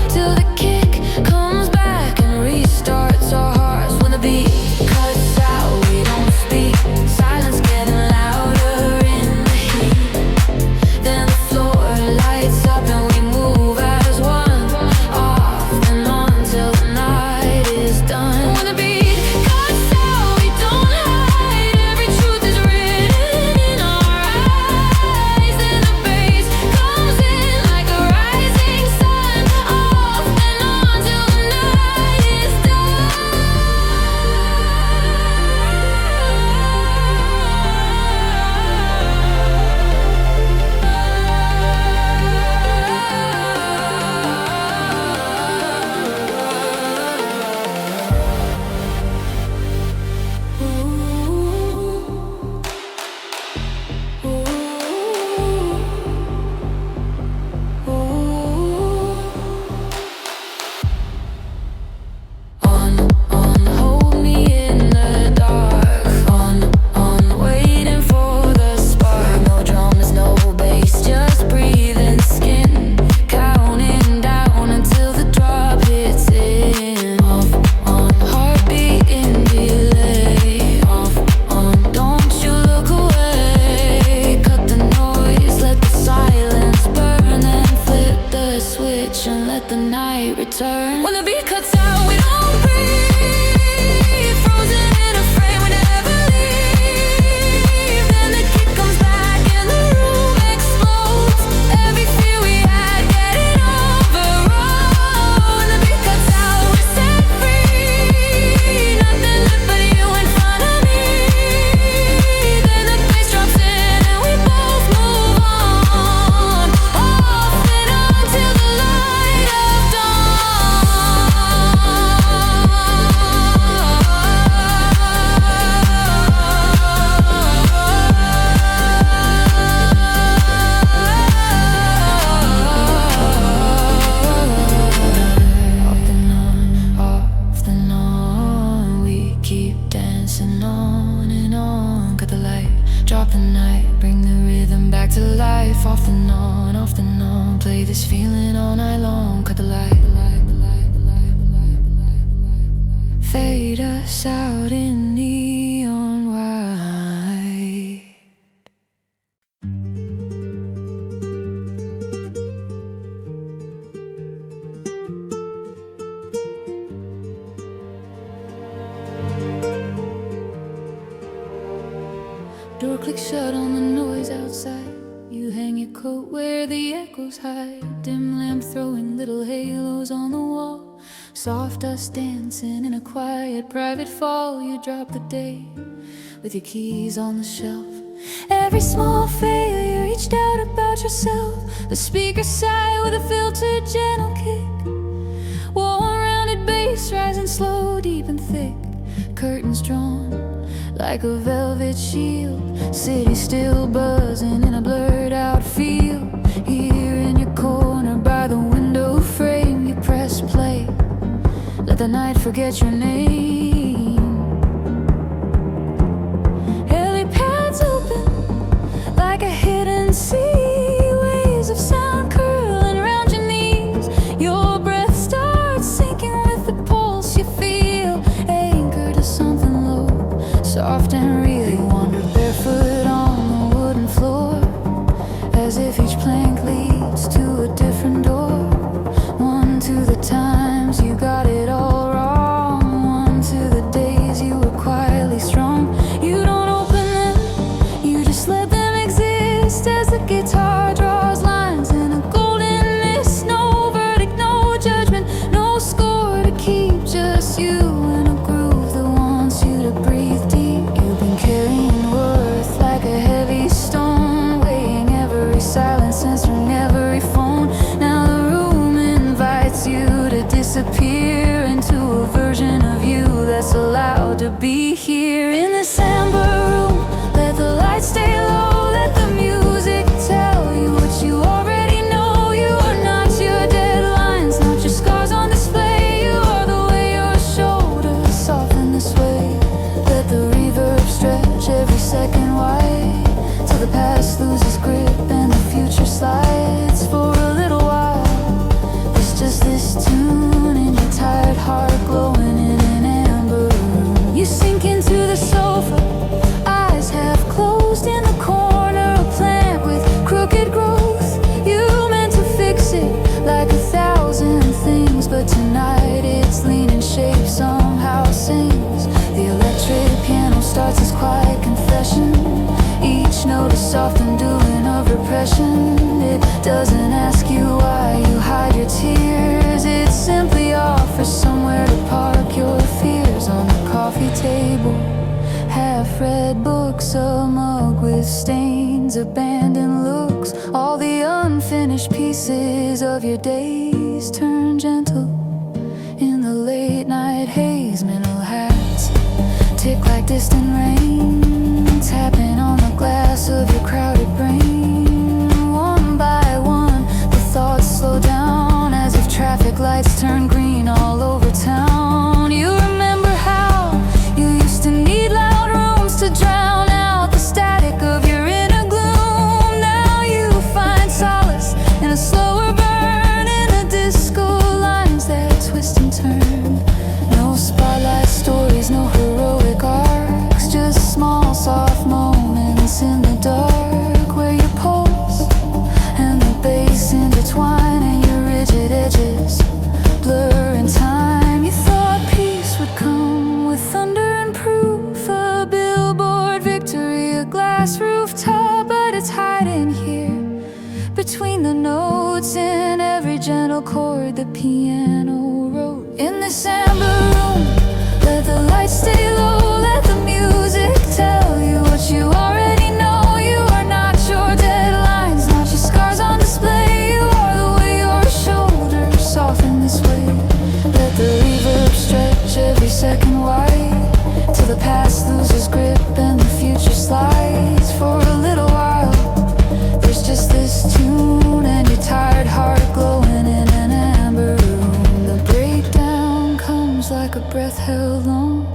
till the kick comes back and restarts our hearts. When the beat cuts out, we don't speak, silence getting louder in the heat. Then the floor lights up and we move as one, off and on till the night the light, drop the night, bring the rhythm back to life. Off and on, off and on, play this feeling all night long. Cut the light, fade us out in neon white. Door clicks shut on the noise outside. You hang your coat where the echoes hide. Dim lamp throwing little halos on the wall. Soft dust dancing in a quiet private fall. You drop the day with your keys on the shelf. Every small failure reached out about yourself. The speaker sigh with a filtered gentle kick. Warm rounded bass rising slow, deep and thick. Curtains drawn like a velvet shield. City still buzzing in a blurred out field. Here in your corner by the window frame, you press play, let the night forget your name. Helipads open like a hidden sea. Waves of sound curling around your knees. Your breath starts sinking with the pulse you feel. Anchored to something low, soft and real. You wander barefoot on the wooden floor, as if each plank leads to a different door. One to the times you got it all wrong, one to the days you were quietly strong. You don't open them, you just let them exist. As the guitar draws lines in a golden mist. No verdict, no judgment, no score to keep, just you in a groove that wants you to breathe deep. You've been carrying worth like a heavy stone, weighing every silence answering every phone. Now the room invites you to disappear into a version of you that's allowed to be here. In this amber room, let the lights stay low, let the music tell you what you already know. You are not your deadlines, not your scars on display. You are the way your shoulders soften this way. Let the reverb stretch every second wide, till the past loses grip and the future slides. For a little while, it's just this tune and your tired heart glowing in an amber room. You sink into the sofa, eyes half closed in the corner. A plant with crooked growth, you meant to fix it like 1,000 things, but tonight its leaning shape somehow sings. The electric piano starts its quiet confession. Each note is soft undoing of repression. It doesn't ask you why you hide your tears. It simply offers somewhere to park your fears. On the coffee table, half-read books, a mug with stains, abandoned looks. All the unfinished pieces of your days turn gentle in the late night haze. Mental hats tick like distant rain, tapping on the glass of your crowded brain. One by one, the thoughts slow down, as if traffic lights turn green all over town. You remember how you used to need loud rooms to drown out the static of your inner gloom. Now you find solace in a slower burn, in the disco lines that twist and turn. No spotlight stories, no heroic arcs, just small soft moments in the dark, where your pulse and the bass intertwine and your rigid edges blur in time. You thought peace would come with thunder and proof, a billboard victory, a glass rooftop, but it's hiding here between the notes in every gentle chord the piano wrote. In this amber room, let the lights stay low, let the music tell you what you already know. You are not your deadlines, not your scars on display. You are the way your shoulders soften this way. Let the reverb stretch every second wide, till the past loses grip and the future slides. For a little while, there's just this tune and your tired heart glowing in an amber room. The breakdown comes like a breath held long,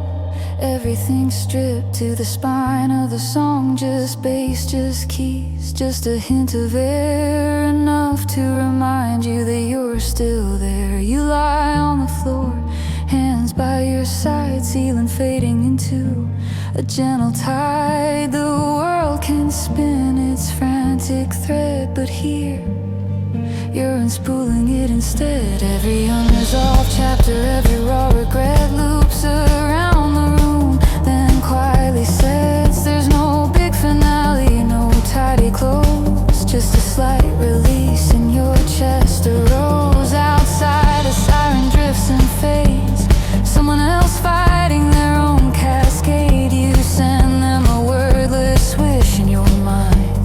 Everything stripped to the spine of the song. Just bass, just keys, just a hint of air, enough to remind you that you're still there. You lie on the floor, hands by your side, ceiling fading into a gentle tide. The world can spin its frantic thread, but here you're unspooling it instead. Every unresolved chapter, every raw regret loops around the room, then quietly sets. There's no big finale, no tidy close, just a slight release in your chest. A rose outside, a siren drifts and fades. Someone else fighting their own cascade. You send them a wordless wish in your mind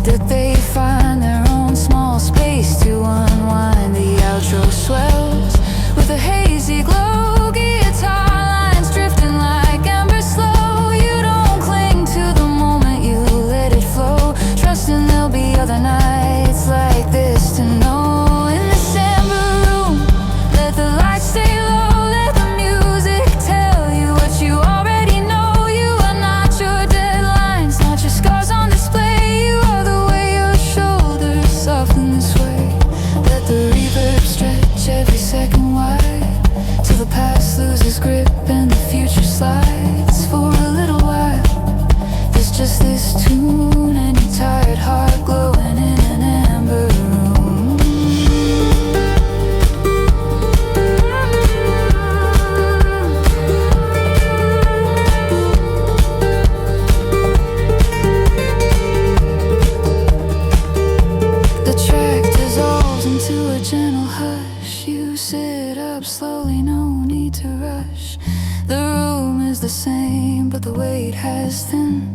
that they find their own small space to unwind. The outro swells with a hazy glow, guitar lines drifting like embers slow. You don't cling to the moment, you let it flow, trusting there'll be other nights like this to know. In this amber room, let the lights stay low, let the music tell you what you already know. You are not your deadlines, not your scars on display. You are the way your shoulders soften this way. Let the reverb stretch every second wide, till the past loses grip and the future slides. For a little while, there's just this tune and your tired heart glowing in an amber room. The track dissolves into a gentle hush. You sit up slowly, no need to rush. The room is the same, but the weight has thinned.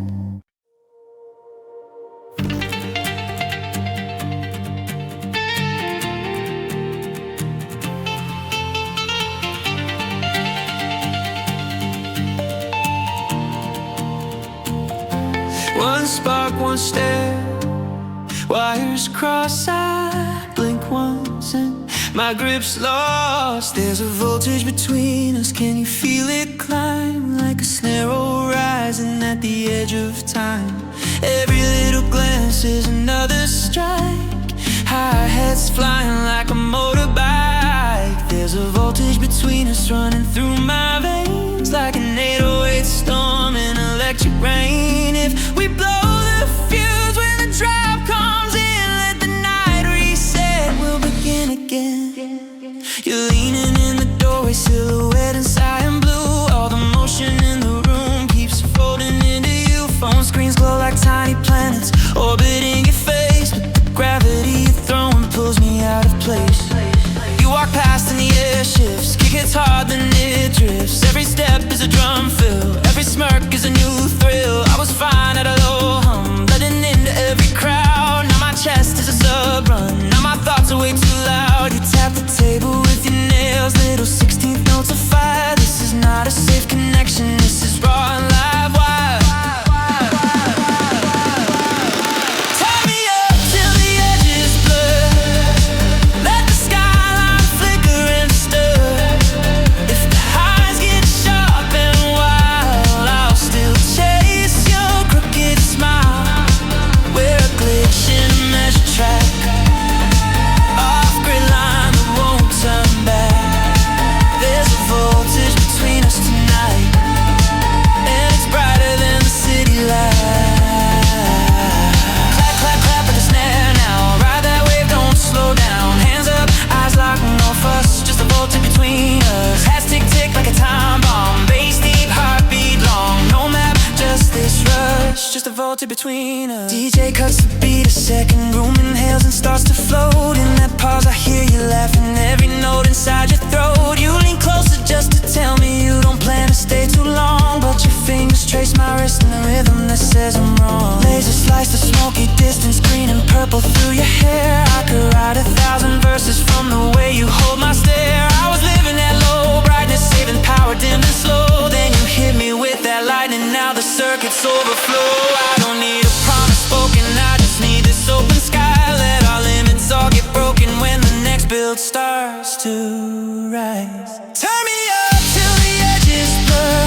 One spark, one stare, wires cross, I blink once and my grip's lost. There's a voltage between us, can you feel it climb? Like a snare roll rising at the edge of time. Every little glance is another strike, hi-hats flying like a motorbike. There's a voltage between us running through my veins, like an 808 storm in electric rain. If we blow the fuse when the drive comes in, let the night reset, we'll begin again. You're leaning in the doorway, silhouette in cyan blue. All the motion in the room keeps folding into you. Phone screens glow like tiny planets orbiting your face, but the gravity you're throwing pulls me out of place. You walk past and the air shifts, kick hits hard then it drifts. Every step is a drum fill, every smirk is a new thrill. I was fine at a low hum, letting into every crowd. Now my chest is a sub run, now my thoughts are way too loud. You tap the table with your nails, little 16th notes of fire. This is not a safe connection, this is raw and live wire. Tie me up till the edges blur, let the skyline flicker and stir. If the highs get sharp and wild, I'll still chase your crooked smile. We're a glitch in a measure track, off-grid line that won't turn back. There's a voltage between us tonight, and it's brighter than the city light. Clap, clap, clap at the snare now, ride that wave, don't slow down. Hands up, eyes locked, no fuss, just a voltage between us. Hats tick, tick like a time bomb, bass deep, heartbeat long. No map, just this rush, just a voltage between us. DJ cuts the beat, a second room inhales and starts to float. In that pause I hear you laughing, every note inside your throat. You lean closer just to tell me you don't plan to stay too long, but your fingers trace my wrist in a rhythm that says I'm wrong. Laser slice the smoky distance, green and purple through your hair. I could write 1,000 verses from the way you hold my stare. I was living at low brightness, saving power, dim and slow. Then you hit me with that lightning, now the circuits overflow. I don't need a promise spoken, I just need this open sky. Let our limits all get broken when the next build starts to rise. Turn me up till the edges blur,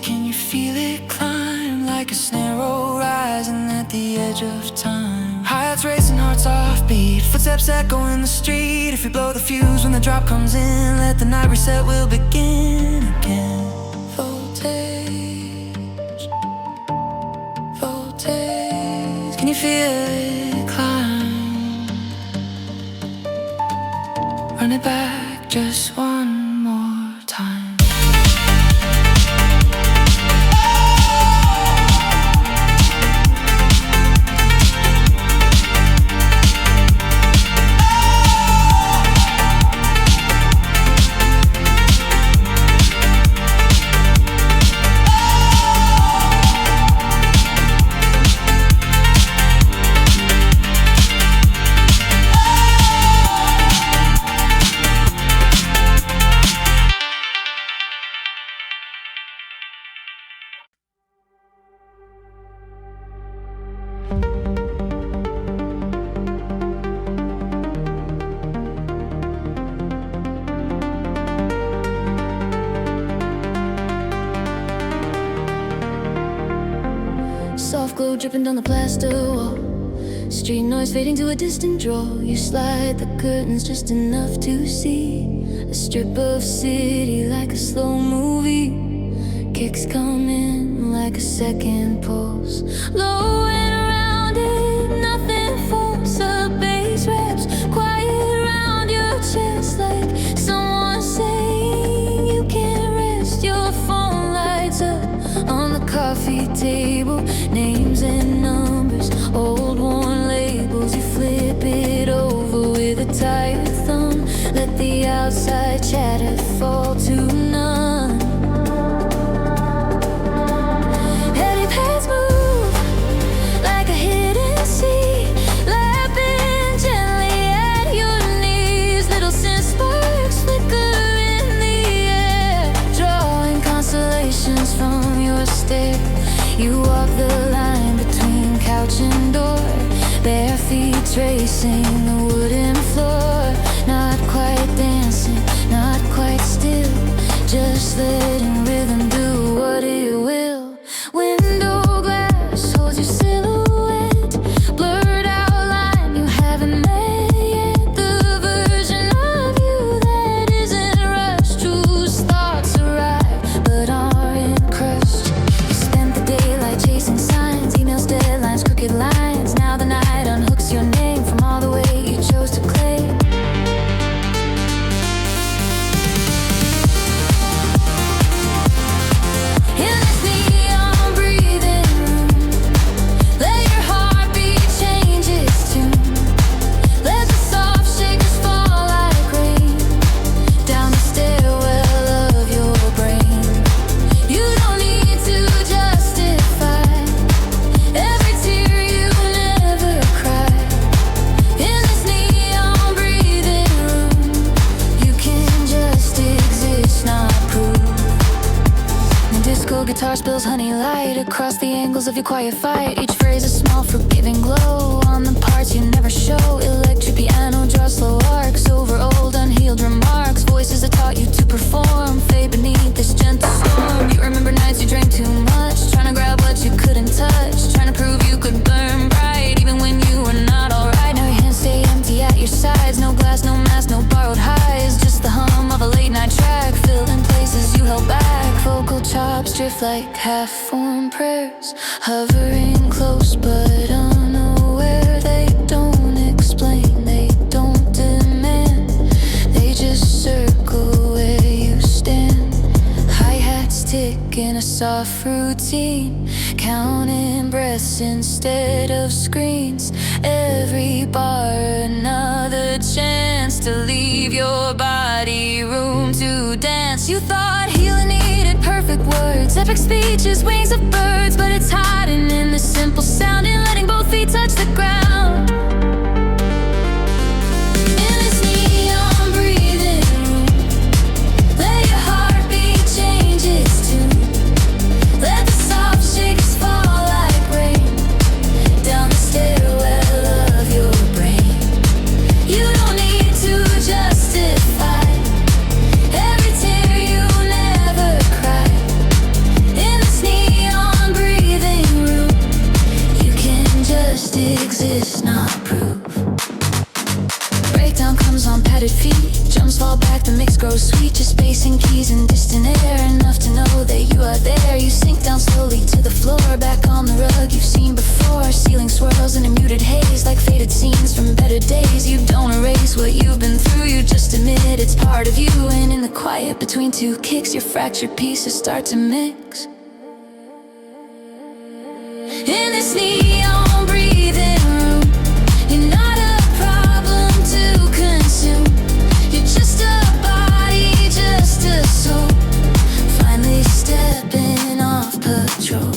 Can you feel it climb like a snare roll rising at the edge of time? Hearts racing, hearts offbeat, footsteps echo in the street. If you blow the fuse when the drop comes in, let the night reset, we'll begin again. Voltage, voltage, can you feel it climb? Run it back just one more time. Soft glow dripping down the plaster wall. Street noise fading to a distant drawl. You slide the curtains just enough to see a strip of city like a slow movie. Kicks come in like a second pulse. Low and around it, nothing falls. A bass raps quiet around your chest, like someone saying you can't rest. Your phone lights up on the coffee table. Names and numbers, old worn labels. You flip it over with a tired thumb. Let the outside chatter fall to none. Heady pads move like a hidden sea, lapping gently at your knees. Little scent sparks flicker in the air, drawing constellations from your stare. You walk the line between couch and door, bare feet tracing the wooden floor. Not quite dancing, not quite still, just letting rhythm do what it will. Window glass holds your silhouette, blurred outline you haven't met yet. The version of you that isn't rushed, whose thoughts arrive but aren't crushed. You spent the daylight chasing signs, emails, deadlines, crooked lines. Now the night unhooks your name from all the way you chose to claim. In this neon breathing room, let your heartbeat change its tune. Let the soft shakers fall like rain down the stairwell of your brain. You don't need to justify every tear you never cried. In this neon breathing room, you can just exist, not prove. The disco guitar spills honey light across the angles of your quiet fight. Each phrase a small forgiving glow on the parts you never show. Electric piano draws slow arcs over old unhealed remarks. Voices that taught you to perform fade beneath this gentle storm. You remember nights you drank too much, trying to grab what you couldn't touch, trying to prove you could burn bright even when you were not alright. Now your hands stay empty at your sides, no glass, no mask, no borrowed highs, just the hum of a late night track filled in places you held back. Vocal chops drift like half-formed prayers, hovering close but unaware. They don't explain, they don't demand, they just circle where you stand. Hi-hats tick in a soft routine, counting breaths instead of screens. Every bar another chance to leave your body room to dance. You thought healing needed perfect words, epic speeches, wings of birds, but it's hiding in the simple sound and letting both feet touch the ground. In this neon breathing room, let your heartbeat change its tune. Let the soft shakers fall like rain down the stairwell of your brain. You don't need to justify every tear you never cried. In so sweet, just bass and keys and distant air. Enough to know that you are there. You sink down slowly to the floor, back on the rug you've seen before. Ceiling swirls in a muted haze, like faded scenes from better days. You don't erase what you've been through, you just admit it's part of you. And in the quiet between two kicks, your fractured pieces start to mix. In this neon breathing room, you're not a problem to consume. You're just a body, just a soul, finally stepping off patrol.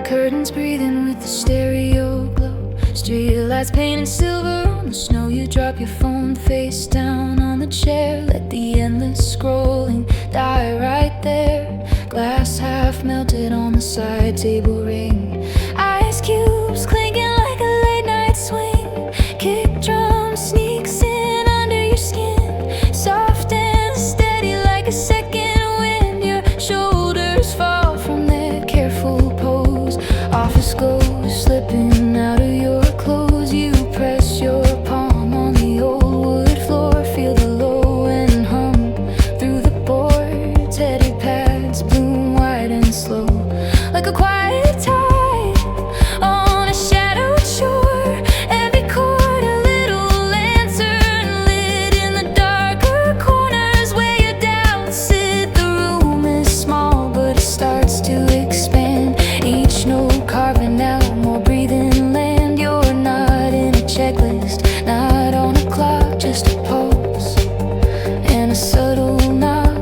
Curtains breathing with the stereo glow. Streetlights painted silver on the snow. You drop your phone face down on the chair. Let the endless scrolling die right there. Glass half melted on the side table ring. Ice cubes clinking like a late night swing. Kick drum sneaks in under your skin. Soft and steady like a second wind. Your shoulders fall from their careful pose. Office goes slipping out of your clothes. You press your palm on the old wood floor. Feel the low end hum through the boards. Teddy pads bloom wide and slow, like a quiet tide on a shadowed shore. Every chord a little lantern lit in the darker corners where your doubts sit. The room is small but it starts to expand. Each note carving out more breathing land. You're not in a checklist, not on a clock, just a pulse and a subtle knock.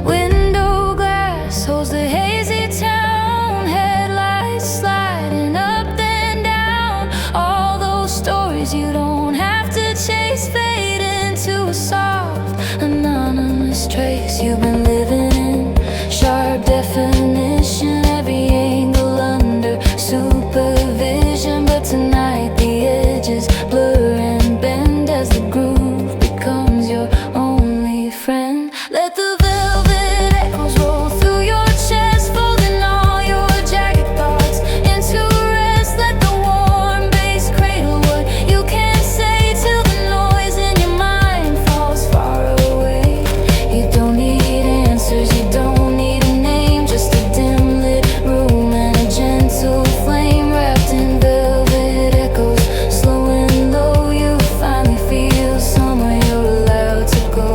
Window glass holds the hazy town. Headlights sliding up and down. All those stories you don't have to chase fade into a soft, anonymous trace. You've been living in sharp definition, every angle under supervision. But tonight the edges blur and bend as the groove becomes your only friend. Let the velvet echoes roll through your chest, folding all your jagged thoughts into rest. Let the warm bass cradle what you can't say till the noise in your mind falls far away. You don't need answers, you don't need a name, just a dim lit room and a gentle flame wrapped in velvet echoes. Slow and low, you finally feel somewhere you're allowed to go.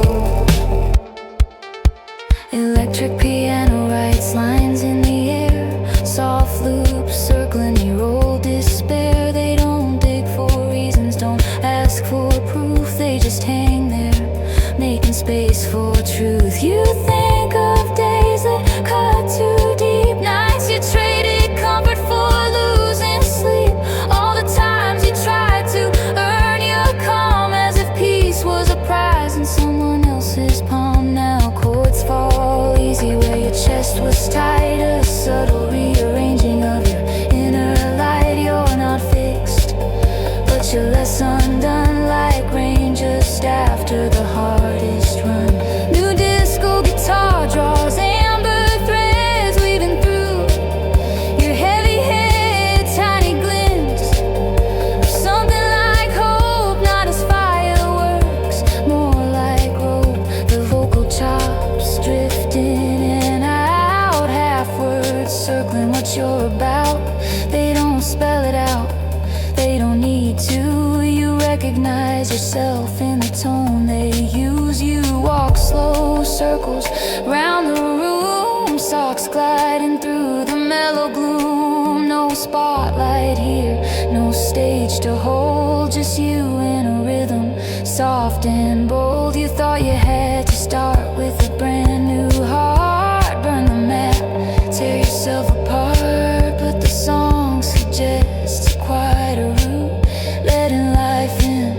Electric piano writes lines in the air. Soft loops circling your old despair. They don't dig for reasons, don't ask for proof. They just hang there, making space for truth. You think of days that cut too deep, nights you traded comfort for losing sleep. All the times you tried to earn your calm, as if peace was a prize in someone else's palm. Now chords fall easy where your chest was tight. A subtle rearranging of your inner light. You're not fixed, but you're less undone, like rain just after the hardest run. New disco guitar draws amber threads weaving through your heavy head. Tiny glimpse of something like hope, not as fireworks, more like rope. The vocal chops drifting in and out, half words circling what you're about. They don't spell it out, they don't need to. You recognize yourself in the tone they use. You walk slow circles round the room, socks gliding through the mellow gloom. No spotlight here, no stage to hold, just you in a rhythm, soft and bold. You thought you had to start with a brand new heart. Burn the map, tear yourself apart, but the song suggests a quieter route, letting life in,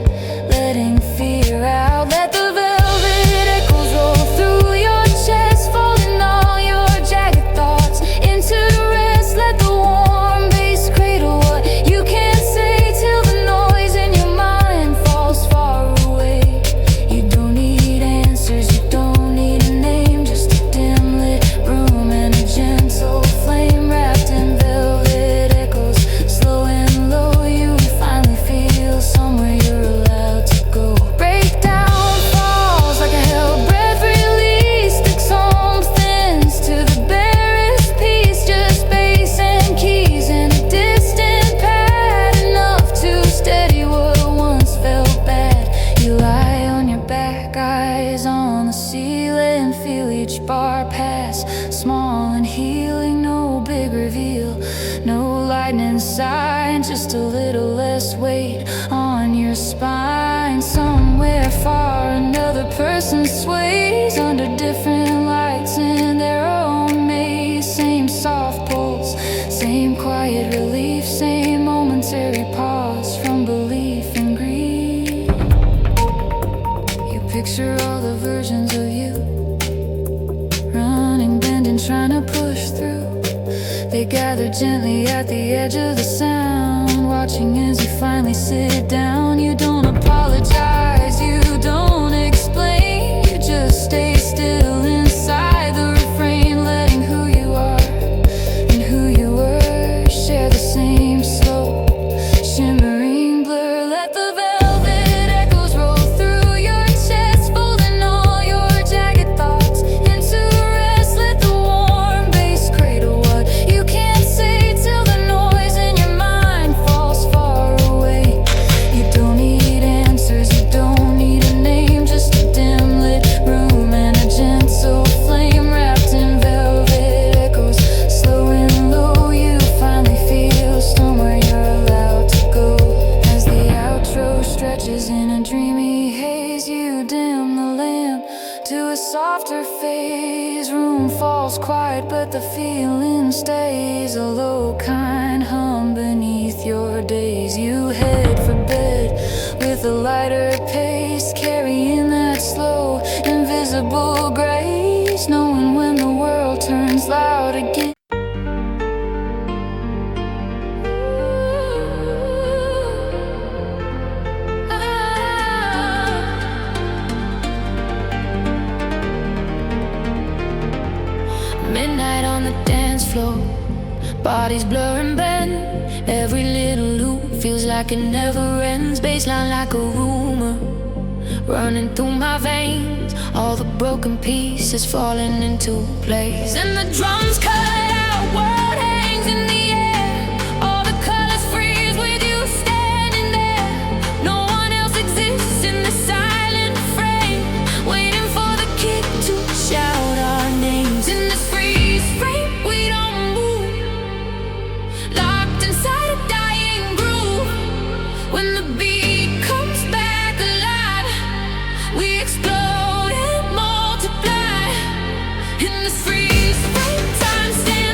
letting fear out. Let the velvet echoes roll through your chest, folding all your jagged thoughts into rest. Let the warm bass cradle what you can't say till the noise in your mind falls far away. You don't need answers, you don't need a name, just a dim lit room and a gentle flame wrapped in velvet echoes. Slow and low, you finally feel somewhere you're allowed to go. Breakdown falls like a held breath release. The tone thins to the barest piece, just bass and keys and a distant pad, enough to steady what once felt bad. You lie on your back, eyes on the ceiling, feel each bar pass, small and healing. No big reveal, no lightning sign, just a little less weight on your spine. Somewhere far another person sways under different lights in their own maze. Same soft pulse, same quiet relief, same momentary pause from belief and greed. You picture all the versions of you, running, bending, trying to push through. They gather gently at the edge of the sound, watching as you finally sit down. You don't apologize, you don't explain, you just stay still inside the refrain, letting who you are and who you were share the same slow, shimmering blur. Let the velvet echoes roll through your chest, folding all your jagged thoughts into rest. Let the warm bass cradle what you can't say till the noise in your mind falls far away. You don't need answers, you don't need a name, just a dim lit room and a gentle flame wrapped in velvet echoes. Slow and low, you finally feel somewhere you're allowed to go. As the outro stretches in a dreamy haze, you dim the lamp to a softer phase. Room falls quiet, but the feeling stays, a low kind hum beneath your days. You head for bed with a lighter pace, carrying that slow, invisible grace, knowing when the world turns loud again. Midnight on the dance floor, bodies blur and bend. Every little loop feels like it never ends. Baseline like a rumor running through my veins, all the broken pieces falling into place. And the drums cut out, world hangs in the air, all the colors freeze with you standing there. No one else exists in the silent frame, waiting for the kick to shout our names. In this freeze frame we don't move, locked inside a dying groove. When the beat comes back alive, we explode and multiply. In this freeze frame, time stands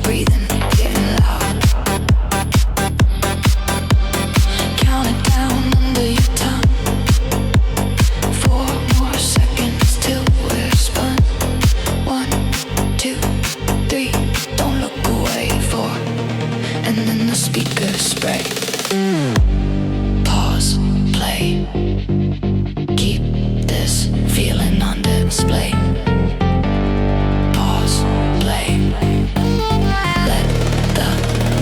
breathing, getting loud. Count it down under your tongue. 4 more seconds till we're spun. 1, 2, 3, don't look away. 4, and then the speakers spray. Pause, play. Keep this feeling on display. Pause, play. Let the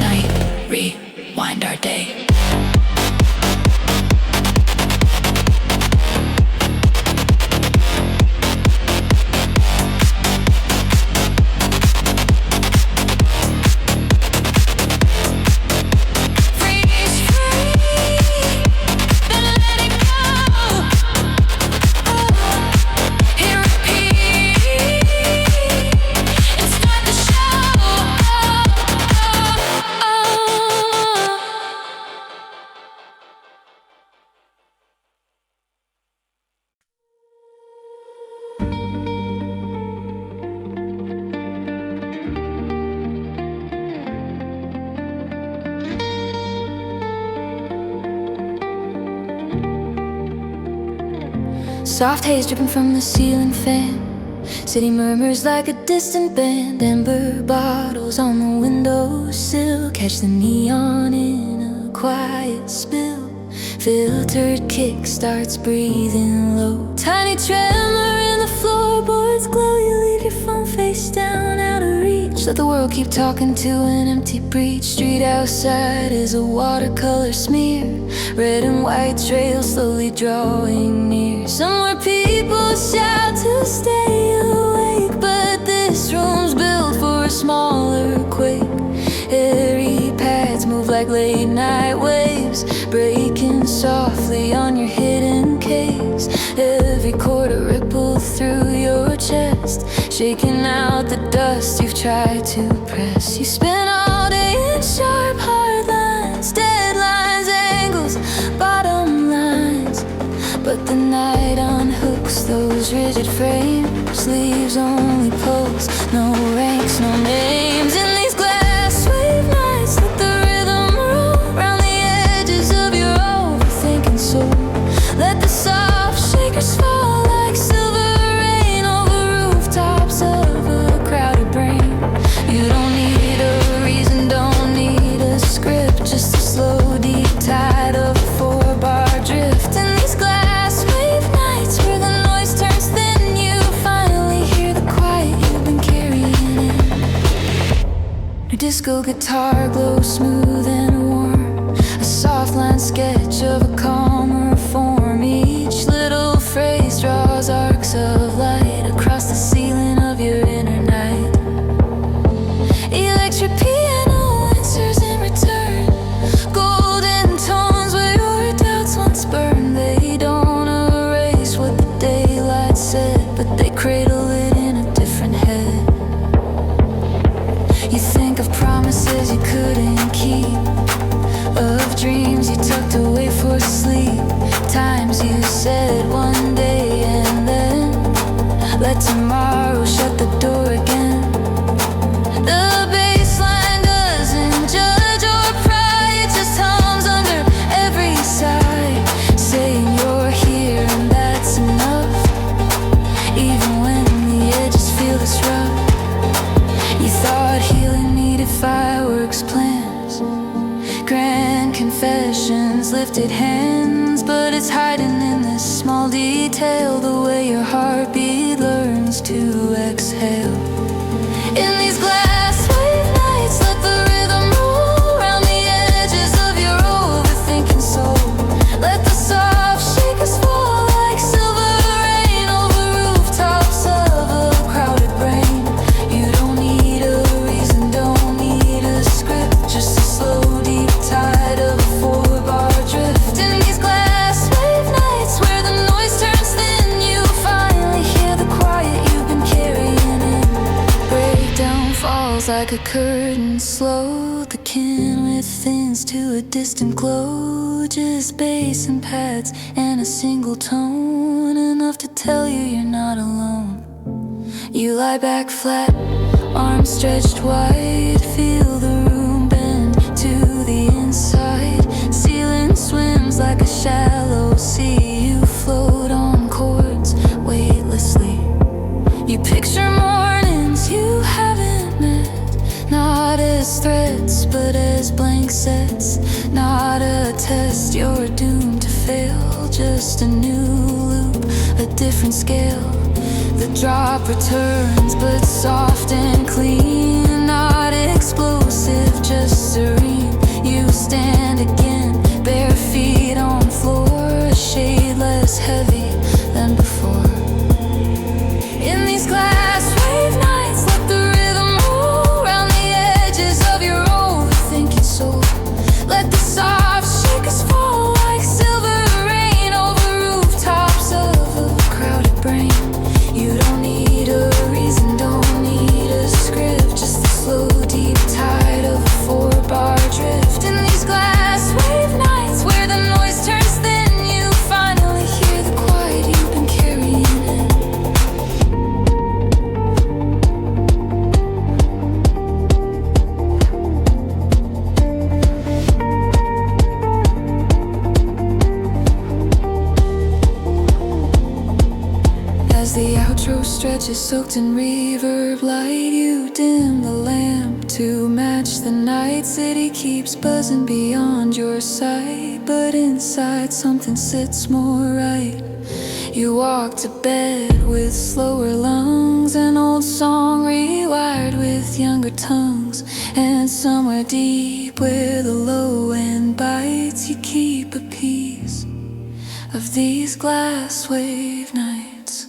night rewind our day. Soft haze dripping from the ceiling fan. City murmurs like a distant band. Amber bottles on the windowsill catch the neon in a quiet spill. Filtered kick starts breathing low. Tiny tremor in the floorboards glow. You leave your phone face down, out of reach. Let the world keep talking to an empty breach. Street outside is a watercolor smear. Red and white trails slowly drawing near. Somewhere people shout to stay awake, but this room's built for a smaller quake. Airy pads move like late night waves, breaking softly on your hidden caves. Every chord a ripple through your chest, shaking out the dust you've tried to press. You spend all day in sharp hard lines, deadlines, angles, bottom lines. But the night unhooks those rigid frames, leaves only posts, no ranks, no names. In these glass wave nights, let the rhythm roll round the edges of your overthinking soul. Let the soft shakers fall like silver rain over rooftops of a crowded brain. You don't need a reason, don't need a script, just a slow deep tide of a 4-bar drift. In these glass wave nights where the noise turns thin, you finally hear the quiet you've been carrying in. Your disco guitar glows smooth and warm, a soft line sketch of a calmer form. Each little phrase draws arcs of light across the ceiling of your inner night. Electric piano answers in return, golden tones where your doubts once burned. They don't erase what the daylight said, but they cradle it in a different head. You think of promises you couldn't keep, of dreams you tucked away for sleep, times you said one day and then let tomorrow shut the door again. The baseline doesn't judge or pry, it just hums under every sigh, saying you're here and that's enough. Even when the edges feel this rough, you thought healing needed fireworks plans, grand confessions, lifted hands. But it's hiding in this small detail, the way your heartbeat learns to exhale. In these glass wave nights, let the rhythm roll round the edges of your overthinking soul. Let the soft shakers fall like silver rain over rooftops of a crowded brain. You don't need a reason, don't need a script, just a slow deep tide of a 4-bar drift. In these glass wave nights where the noise turns thin, you finally hear the quiet you've been carrying in. Breakdown falls like a curtain, slow the can with thins to a distant glow. Just bass and pads and a single tone, enough to tell you you're not alone. You lie back flat, Arms stretched wide, feel the room bend to the inside. Ceiling swims like a shallow sea. You float on chords weightlessly. You picture mornings you haven't met, not as threats but as blank sets. Not a test, you're doomed to fail. Just a new loop, a different scale. The drop returns, but soft and clean. Not explosive, just serene. You stand again, bare feet on floor. A shade less heavy than before. In these glass wave nights, let the rhythm roll around the edges of your overthinking soul. Let the soft shakers fall like silver rain over rooftops of a crowded brain. You don't need a reason, don't need a script. Just the slow, deep tide of a 4-bar drift. In these glass wave nights where the noise turns thin, you finally hear the quiet you've been carrying in. As the outro stretches soaked in reverb light, you dim the lamp to match the night. City keeps buzzing beyond your sight, but inside something sits more right. You walk to bed with slower lungs, an old song rewired with younger tongues. And somewhere deep where the low end bites, you keep a piece of these glass wave nights.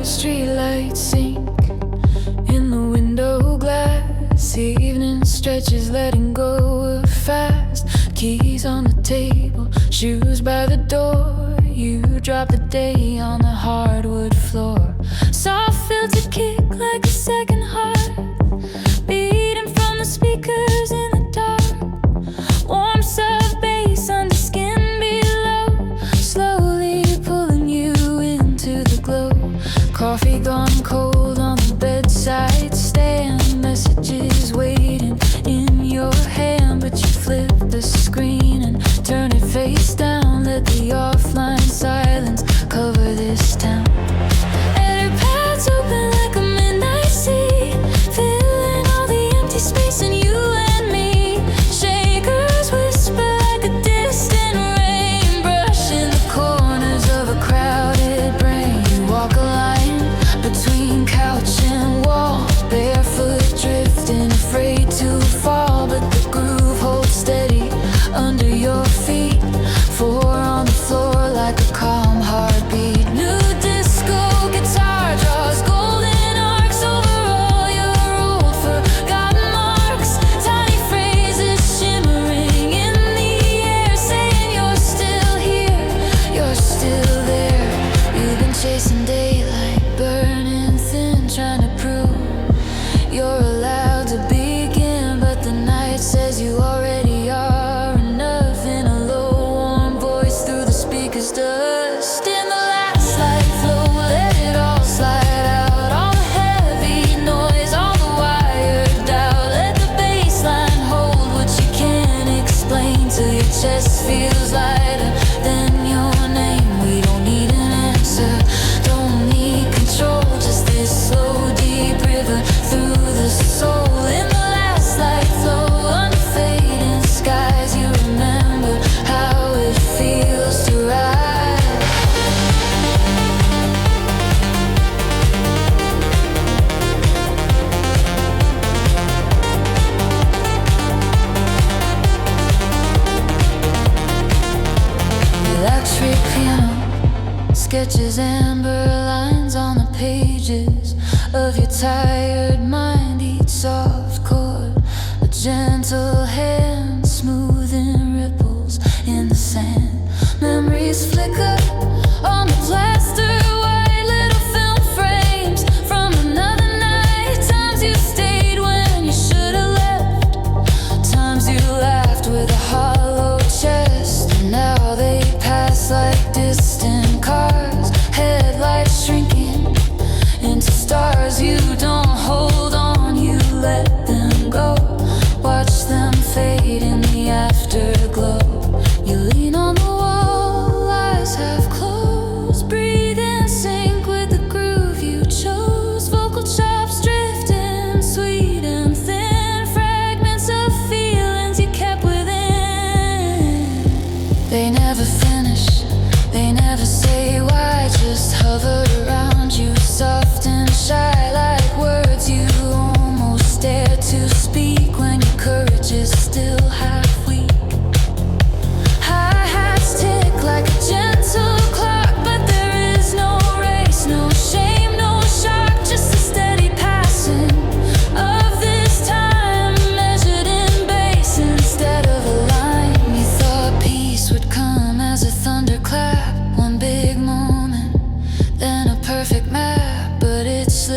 Streetlights sink in the window glass. Evening stretches, letting go of fast. Keys on the table, shoes by the door. You drop the day on the hardwood floor. Soft filter kick like a second heart, beating from the speakers in the dark. Warm sub bass under skin below, slowly pulling you into the glow. Coffee gone cold on the bedside stand. Messages waiting in your hand, but you flip the screen and turn it face down. Let the offline silence cover this town. Letter pads open like a midnight sea, filling all the empty space in you and me. Shakers whisper like a distant rain, brushing the corners of a crowded brain. You walk a line between couch and wall, barefoot drifting, afraid to fall. But the groove holds steady under your feet. 4 on the floor like a calm heartbeat. New disco guitar draws golden arcs over all your old forgotten marks. Tiny phrases shimmering in the air, saying you're still here, you're still there. You've been chasing daylight, burning thin, trying to prove you're allowed to begin. But the night says you already are enough. In a low warm voice through the speakers, dust in the last light flow. Let it all slide out, all the heavy noise, all the wired doubt. Let the bass line hold what you can't explain, till your chest feels lighter than your name. We don't need an answer, don't need control, just this slow deep river through the soul. In the last light flow, under fading skies, you remember how it feels to ride. Electric piano sketches amber lines on the pages of your tired mind. Each soft chord, a gentle hand, smoothing ripples in the sand. Memories flicker on the plaster white.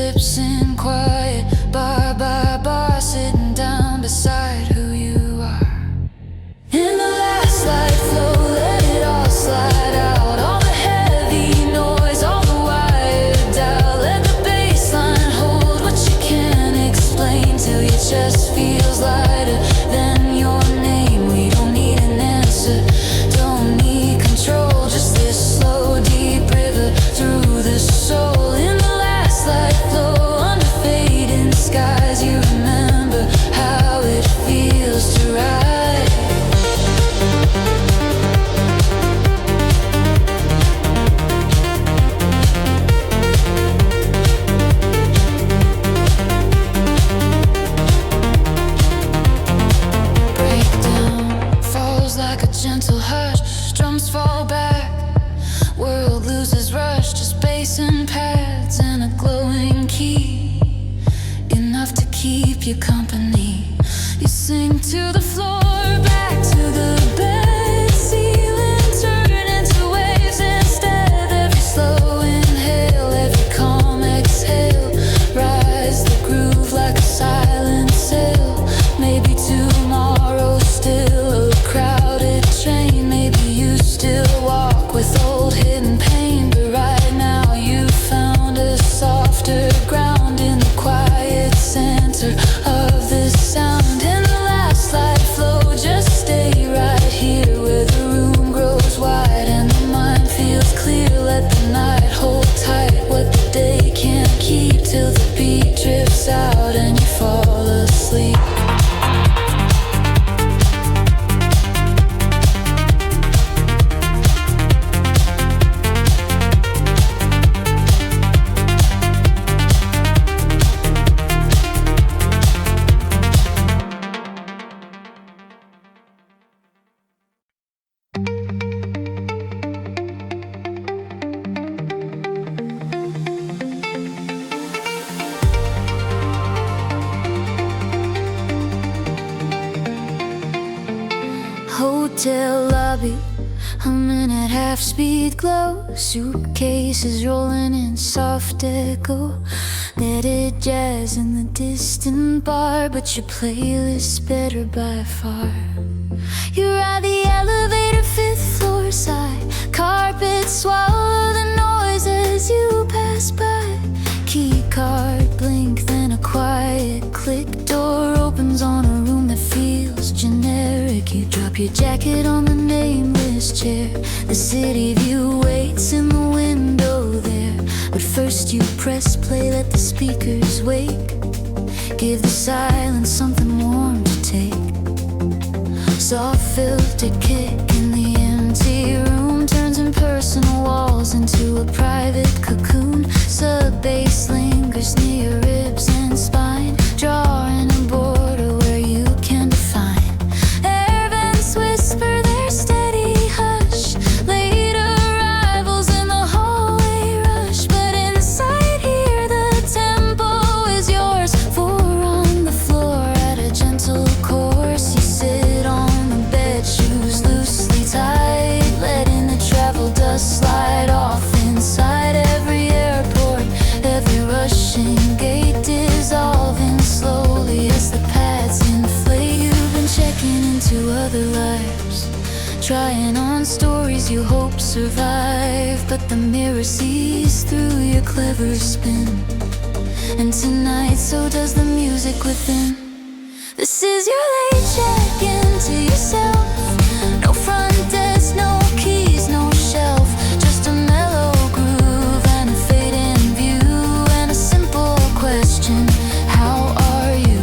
lips in quiet, bar by bar, sitting down beside who you are. In the last light flow, let it all slide out. All the heavy noise, all the wired doubt. Let the bassline hold what you can't explain till your chest feels lighter than your name. We don't need an answer, don't need control, just this slow, deep river through the soul. In the last light flow, under fading skies, you remember how it feels to ride. Breakdown falls like a gentle hush, drums fall back, world loses rush, just bass and pads and a glowing key, enough to keep you company. You sing to the floor, back to the bed, ceiling turn into waves instead. Every slow inhale, every calm exhale, rise the groove like a silent sail. Maybe tomorrow still a crowded train, maybe you still walk with old hidden pain, but right now you found a softer ground in the quiet center of the sound. In the last light flow, just stay right here where the room grows wide and the mind feels clear. Let the night hold tight what the day can't keep till the beat drifts out and you fall asleep. Hotel lobby, humming at half-speed glow. Suitcases rolling in soft echo. Netted jazz in the distant bar, but your playlist's better by far. You ride the elevator, fifth floor side. Carpet swallow the noise as you pass by. Key card blink, then a quiet click. Door opens on a room that feels generic. You drop your jacket on the nameless chair. The city view waits in the window there. But first you press play, let the speakers wake. Give the silence something warm to take. Soft filter kick in the empty room turns impersonal walls into a private cocoon. Sub-bass lingers near your ribs and spine, drawing a border where you can define. Air vents whisper their steady hush. Late arrivals in the hallway rush, but inside here the tempo is yours. Four on the floor at a gentle course. You sit on the bed, shoes loosely tied, letting the travel dust slide off inside. Every airport, every rushing gate dissolving slowly as the pads inflate. You've been checking into other lives, trying on stories you hope survive, but the mirror sees through your clever spin. And tonight, so does the music within. This is your late check-in to yourself. No front desk, no keys, no shelf. Just a mellow groove and a fading view and a simple question: how are you?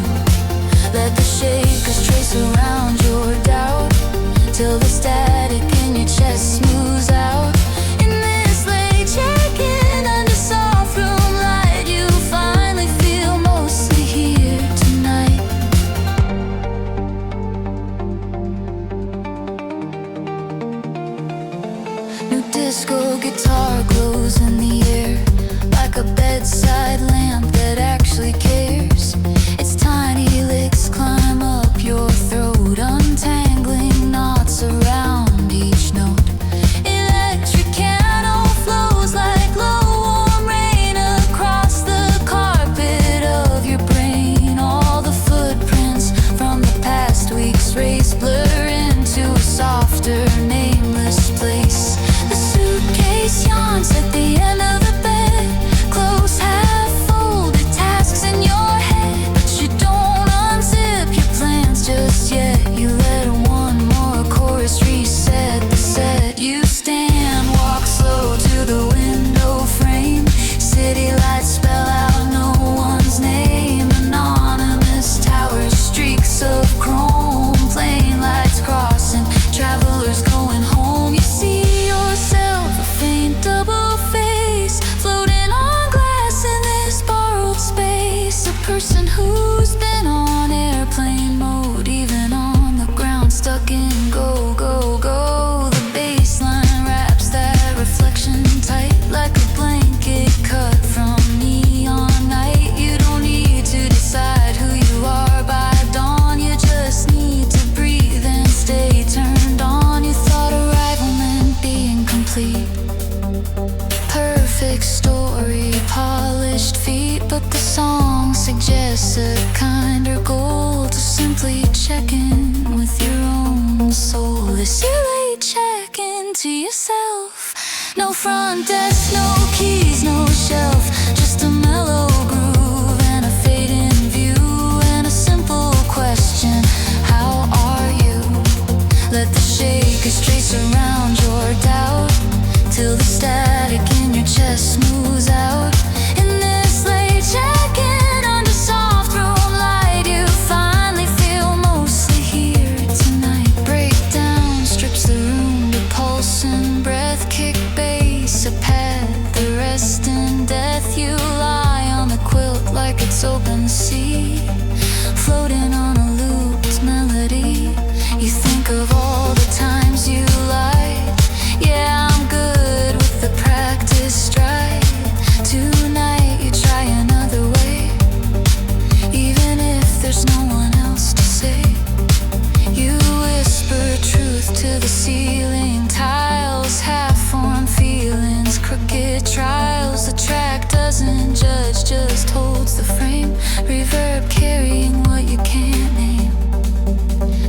Let the shakers trace around your doubt till the static in your chest smooths out. In this late check-in under soft room light, you finally feel mostly here tonight. person who's been on airplane mode, even on the ground, stuck in go, go, go. The baseline wraps that reflection tight like a blanket cut from neon night. You don't need to decide who you are by dawn. You just need to breathe and stay turned on. You thought arrival meant being complete, perfect story, polished feet, but the song suggests a kinder goal to simply check in with your own soul. This you late check into yourself. No front desk, no keys, no shelf, just a mellow groove and a fading view and a simple question: how are you? Let the shakers trace around your doubt till the static in your chest smooths out. In this late check-in under soft room light, you finally feel mostly here tonight. Breakdown strips the room to pulse and breath, kick bass, a pad, the rest in death. You lie on the quilt like it's open sea, floating on a looped melody. You think of all the times you lied. Yeah, I'm good with the practice stride. Tonight you try another way, even if there's no one else to say. You whisper truth to the ceiling tiles, half-formed feelings, crooked trials. The track doesn't judge, just holds the frame, reverb carrying what you can't name.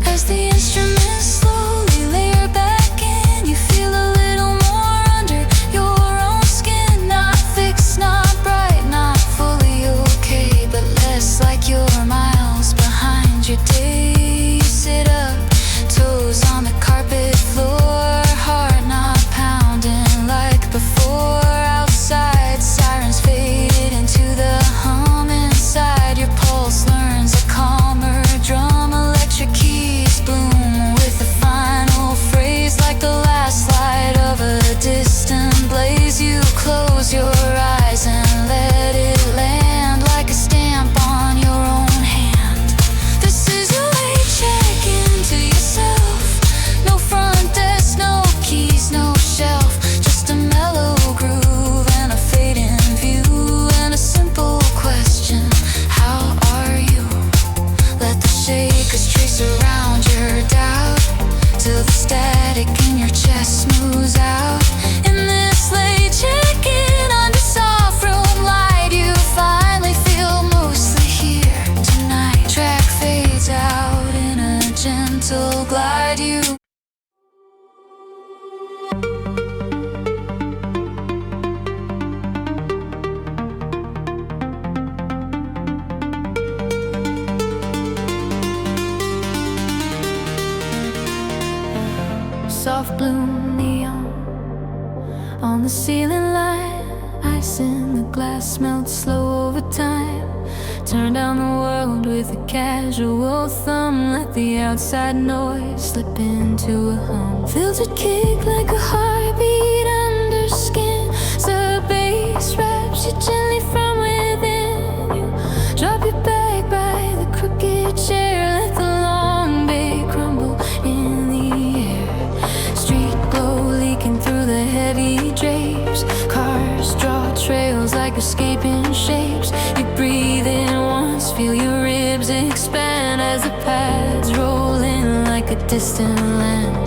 As the instruments slowly layer back in, you feel a little more under your own skin. Not fixed, not bright, not fully okay, but less like you're miles behind your day. You sit up, toes on the carpet floor, heart not pounding like before. Outside, sirens faded into the hum. Inside, your pulse learns a calmer drum. Electric keys bloom with the final phrase, like the last light of a distant blaze. You close your eyes and let it land like a stamp on your own hand. This is a late check into yourself. No front desk, no keys, no shelf, just a mellow groove and a fading view and a simple question: how are you? Let the shakers trace around your doubt till the static in your chest smooths out. In this late check-in under soft room light, you finally feel mostly here tonight. Track fades out in a gentle glide. You soft bloom neon on the ceiling light, ice in the glass melts slow over time. Turn down the world with a casual thumb, let the outside noise slip into a hum. Filtered kick like a heartbeat under skin. The bass wraps you gently from within. You drop your back by the crooked chair, let the long day crumble in the air. Street glow leaking through the heavy drapes. Cars draw trails like escaping shapes. You breathe in once, feel your ribs expand as the pads roll in like a distant land.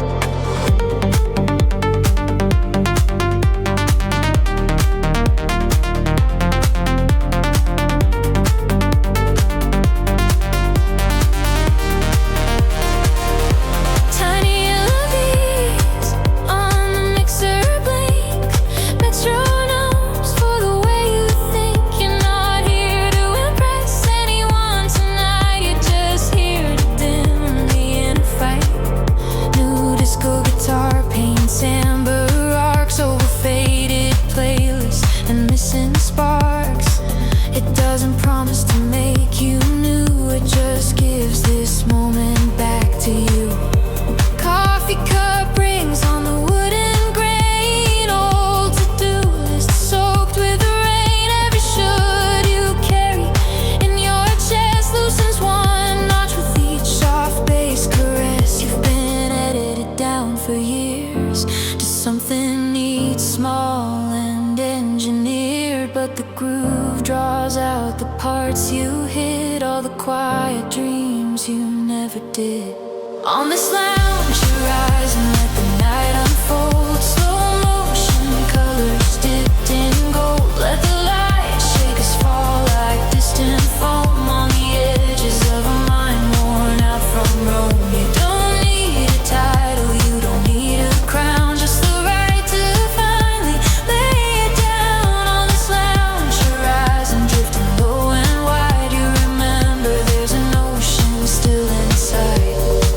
hearts you hid, all the quiet dreams you never did. On this lounge you rise and let the night unfold. Slow motion, colors dipped in gold. Let the light shake us fall like distant foam on the edges of a mind worn out from Rome. You don't need a title, you don't need a crown, just the right to finally lay it down. On this lounge you rise and drifting low and wide. You remember there's an ocean still inside.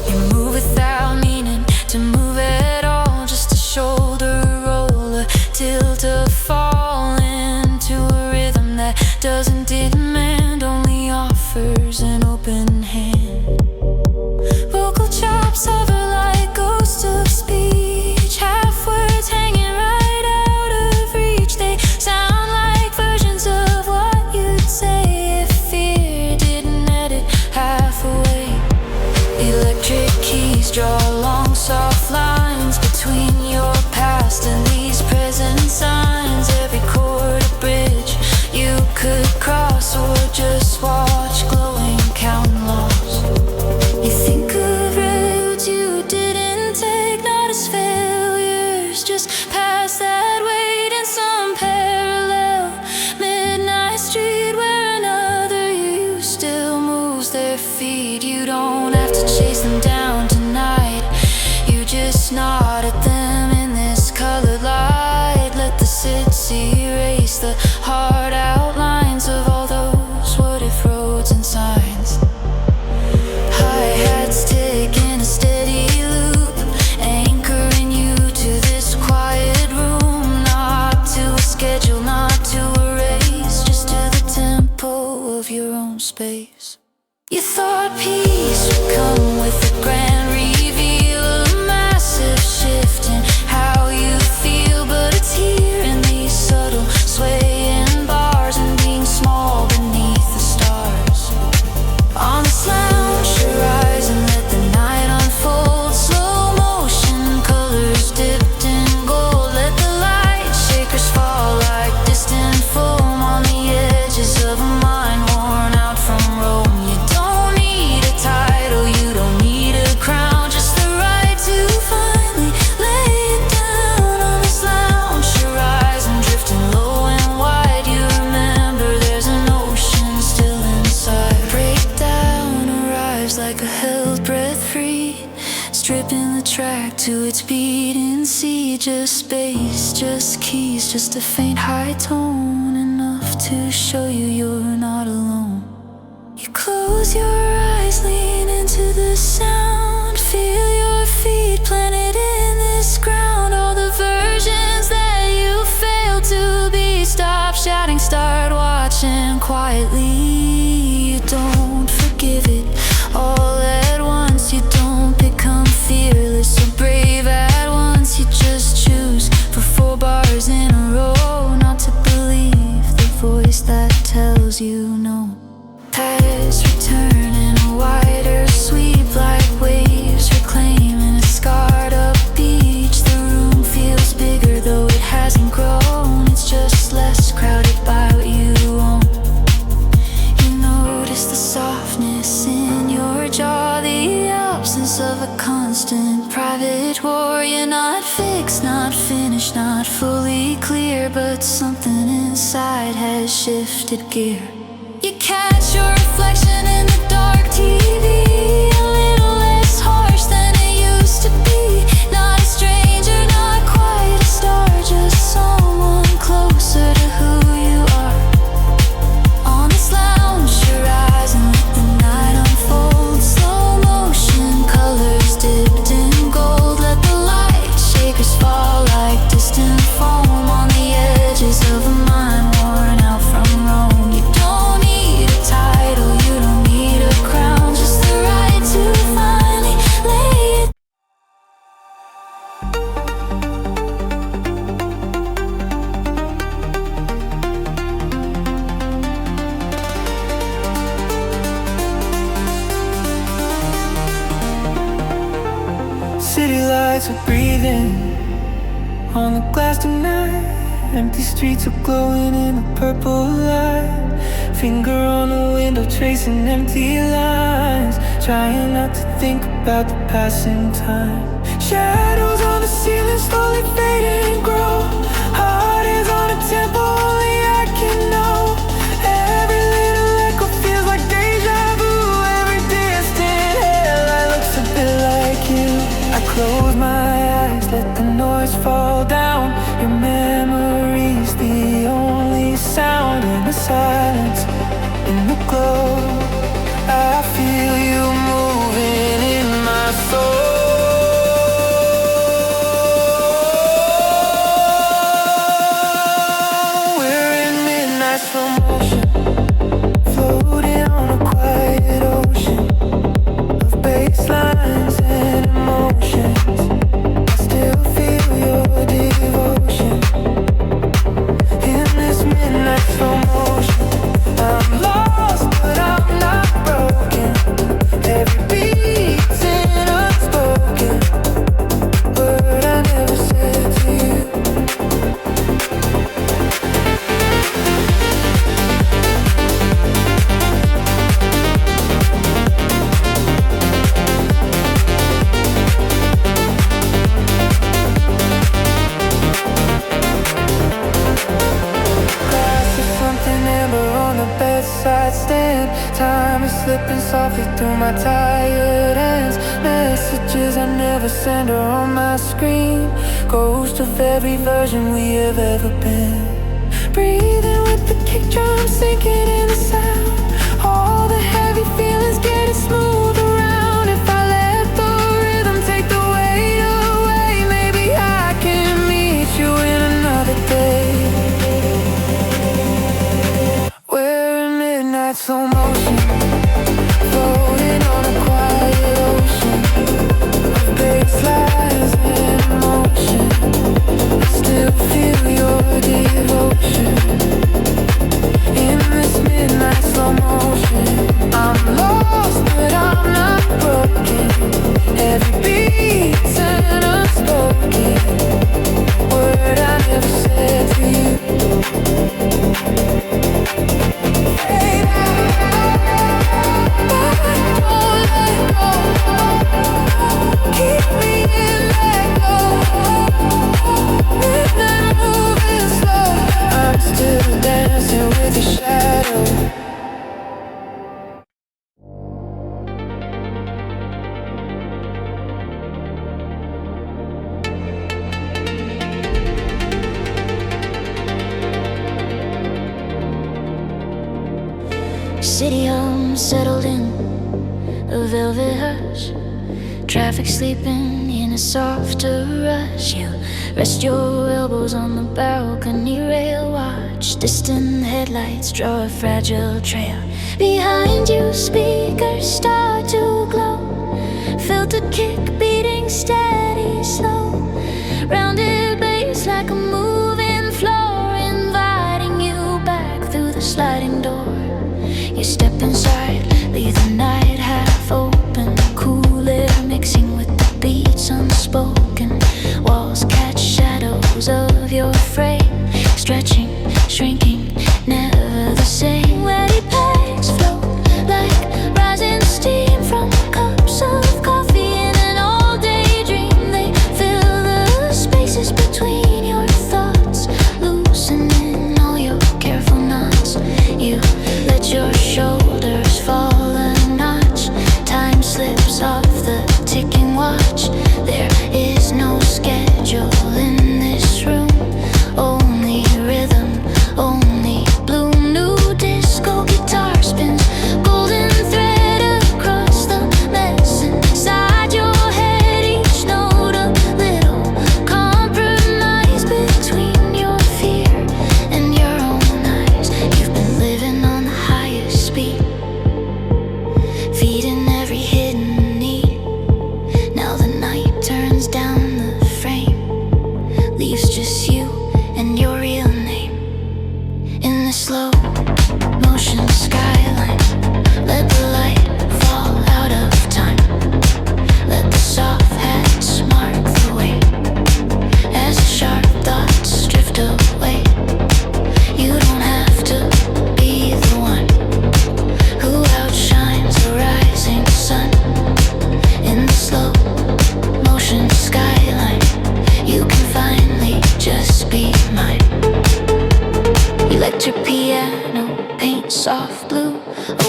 You move without meaning to move at all, just a shoulder roll, a tilt, a fall into a rhythm that doesn't demand, only offers an open hand. Vocal chops hover like ghosts of speech, half words hanging right out of reach. They sound like versions of what you'd say if fear didn't edit halfway. Electric keys draw long soft lines between your past and these present signs. Every chord a bridge you could cross or just watch glowing, counting lost. You think of roads you didn't take, not as failures, just past that weight in some parallel midnight street where another you still moves their feet. You don't have to chase them down tonight, you just nod at them in this colored light. Let the city erase the hard outlines of all those what if roads and signs. Hi-hats taking a steady loop, anchoring you to this quiet room. Not to a schedule, not to a race, just to the tempo of your own space. You thought peace would come with a grand reveal, a massive shift in how you feel, but it's here in these subtle swaying bars and being small beneath the stars. On this lounge you rise and let the night unfold. Slow motion, colors dipped in gold. Let the light shakers fall like distant foam on the edges of a mind worn out from Rome. You don't need a title, you don't need a crown, just the right to finally lay it down. On this lounge you rise and drifting low and wide. You remember there's an ocean still inside. Breakdown arrives like a held breath free, stripping the track to its beating sea. Just space, just keys, just a faint high tone, enough to show you you're not alone. You close your eyes, lean into the sound, feel your feet planted in this ground. All the versions that you failed to be, stop shouting, start watching quietly. You don't forgive it all at once, you don't become fearless or brave at once. You just choose for 4 bars in a row not to believe the voice that tells you no. Patterns return in a wider sweep like waves reclaiming a scarred up beach. The room feels bigger though it hasn't grown, it's just less crowded by what you own. You notice the softness in your jaw, the absence of a constant private war. You're not fixed, not finished, not fully clear, but something inside has shifted gear. You catch your reflection in the dark TV, a little less harsh than it used to be. Not a stranger, not quite a star, just someone closer to who you are. On this lounge you rise and let the night unfold. Slow motion, colors dipped in gold. Let the light shakers fall like distant foam on the edges of a mind worn out from Rome. You don't need a title, you don't need a crown, just the right to finally lay it. City lights are breathing on the glass tonight. Empty streets are glowing in a purple light. finger on the window, tracing empty lines, trying not to think about the passing time. Shadows on the ceiling slowly fade and grow. Heart is on a tempo only I can know. Every little echo feels like deja vu. Every distant headlight looks a bit like you. I close my eyes, let the noise fall down. Your memory's the only sound in the silence, in the glow. I feel you moving in my soul. We're in midnight slow motion, floating on a quiet ocean of baselines and emotions. I still feel your devotion in this midnight slow motion. I'm lost, but I'm not broken. Every beat's an unspoken word I never said to you. Glass of something amber on the bedside stand. Time is slipping softly through my tired hands. Messages I never send are on my screen. Ghost of every version we have ever been. Breathing with the kick drum, sinking in the sound. All the heavy feelings getting smooth around. If I let the rhythm take the weight away, maybe I can meet you in another day. We're in midnight slow motion, floating on a quiet ocean of baselines and emotion. I still feel your devotion in this midnight slow motion. I'm lost, but I'm not broken. Every beat's an unspoken word I never said to you. Keep me in that glow. Midnight moving slow. I'm still dancing with your shadow. City home settled in a velvet hush. Traffic sleeping in a softer rush. You rest your elbows on the balcony rail. Watch distant headlights draw a fragile trail. Behind you speakers start to glow. Filtered kick beating steady slow. Rounded bass like a moving floor, inviting you back through the sliding door. You step inside, leave the night half open. Cool air mixing with the beats unspoken. Walls catch shadows of your frame, stretching, shrinking, never the same. Wetty pegs float like rising steam from cups of coffee in an all-day dream. They fill the spaces between your thoughts, loosening all your careful knots. You let your shoulders fall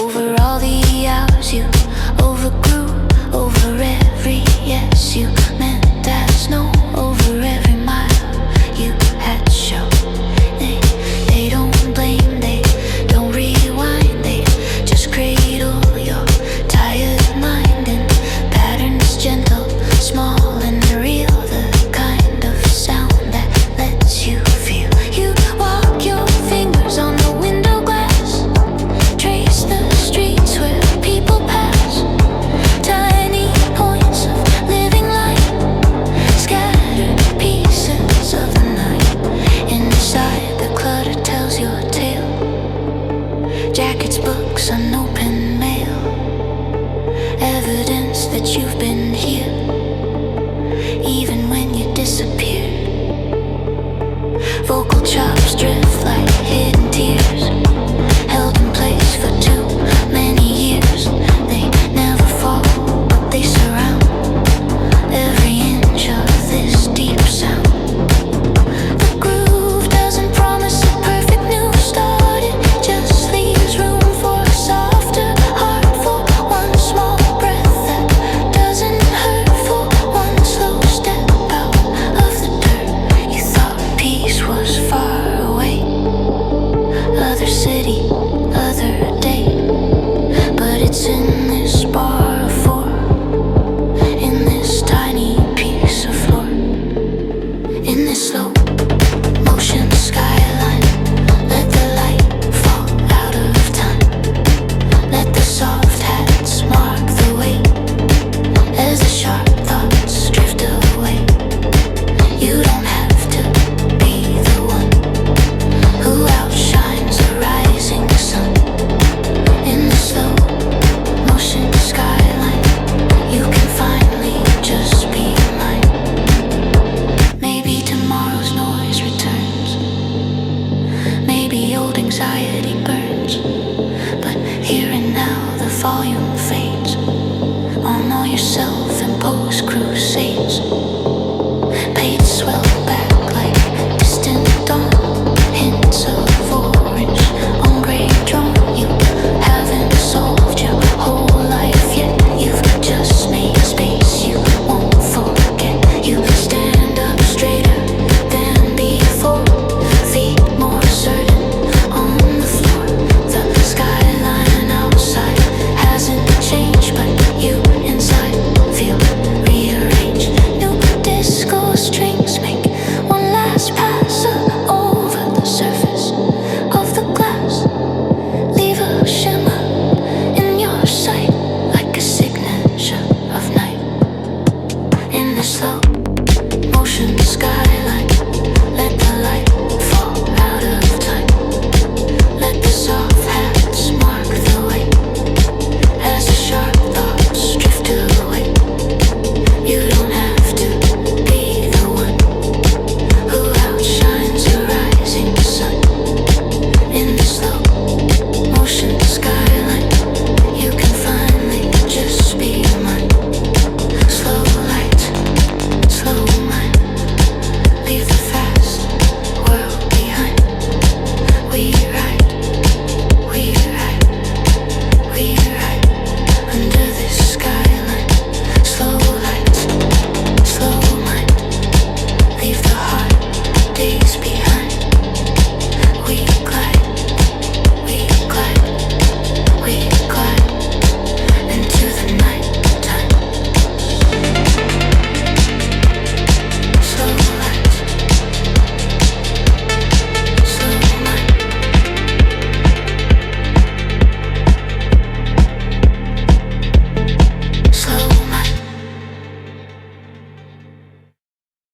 over all the hours you overgrew, over every yes you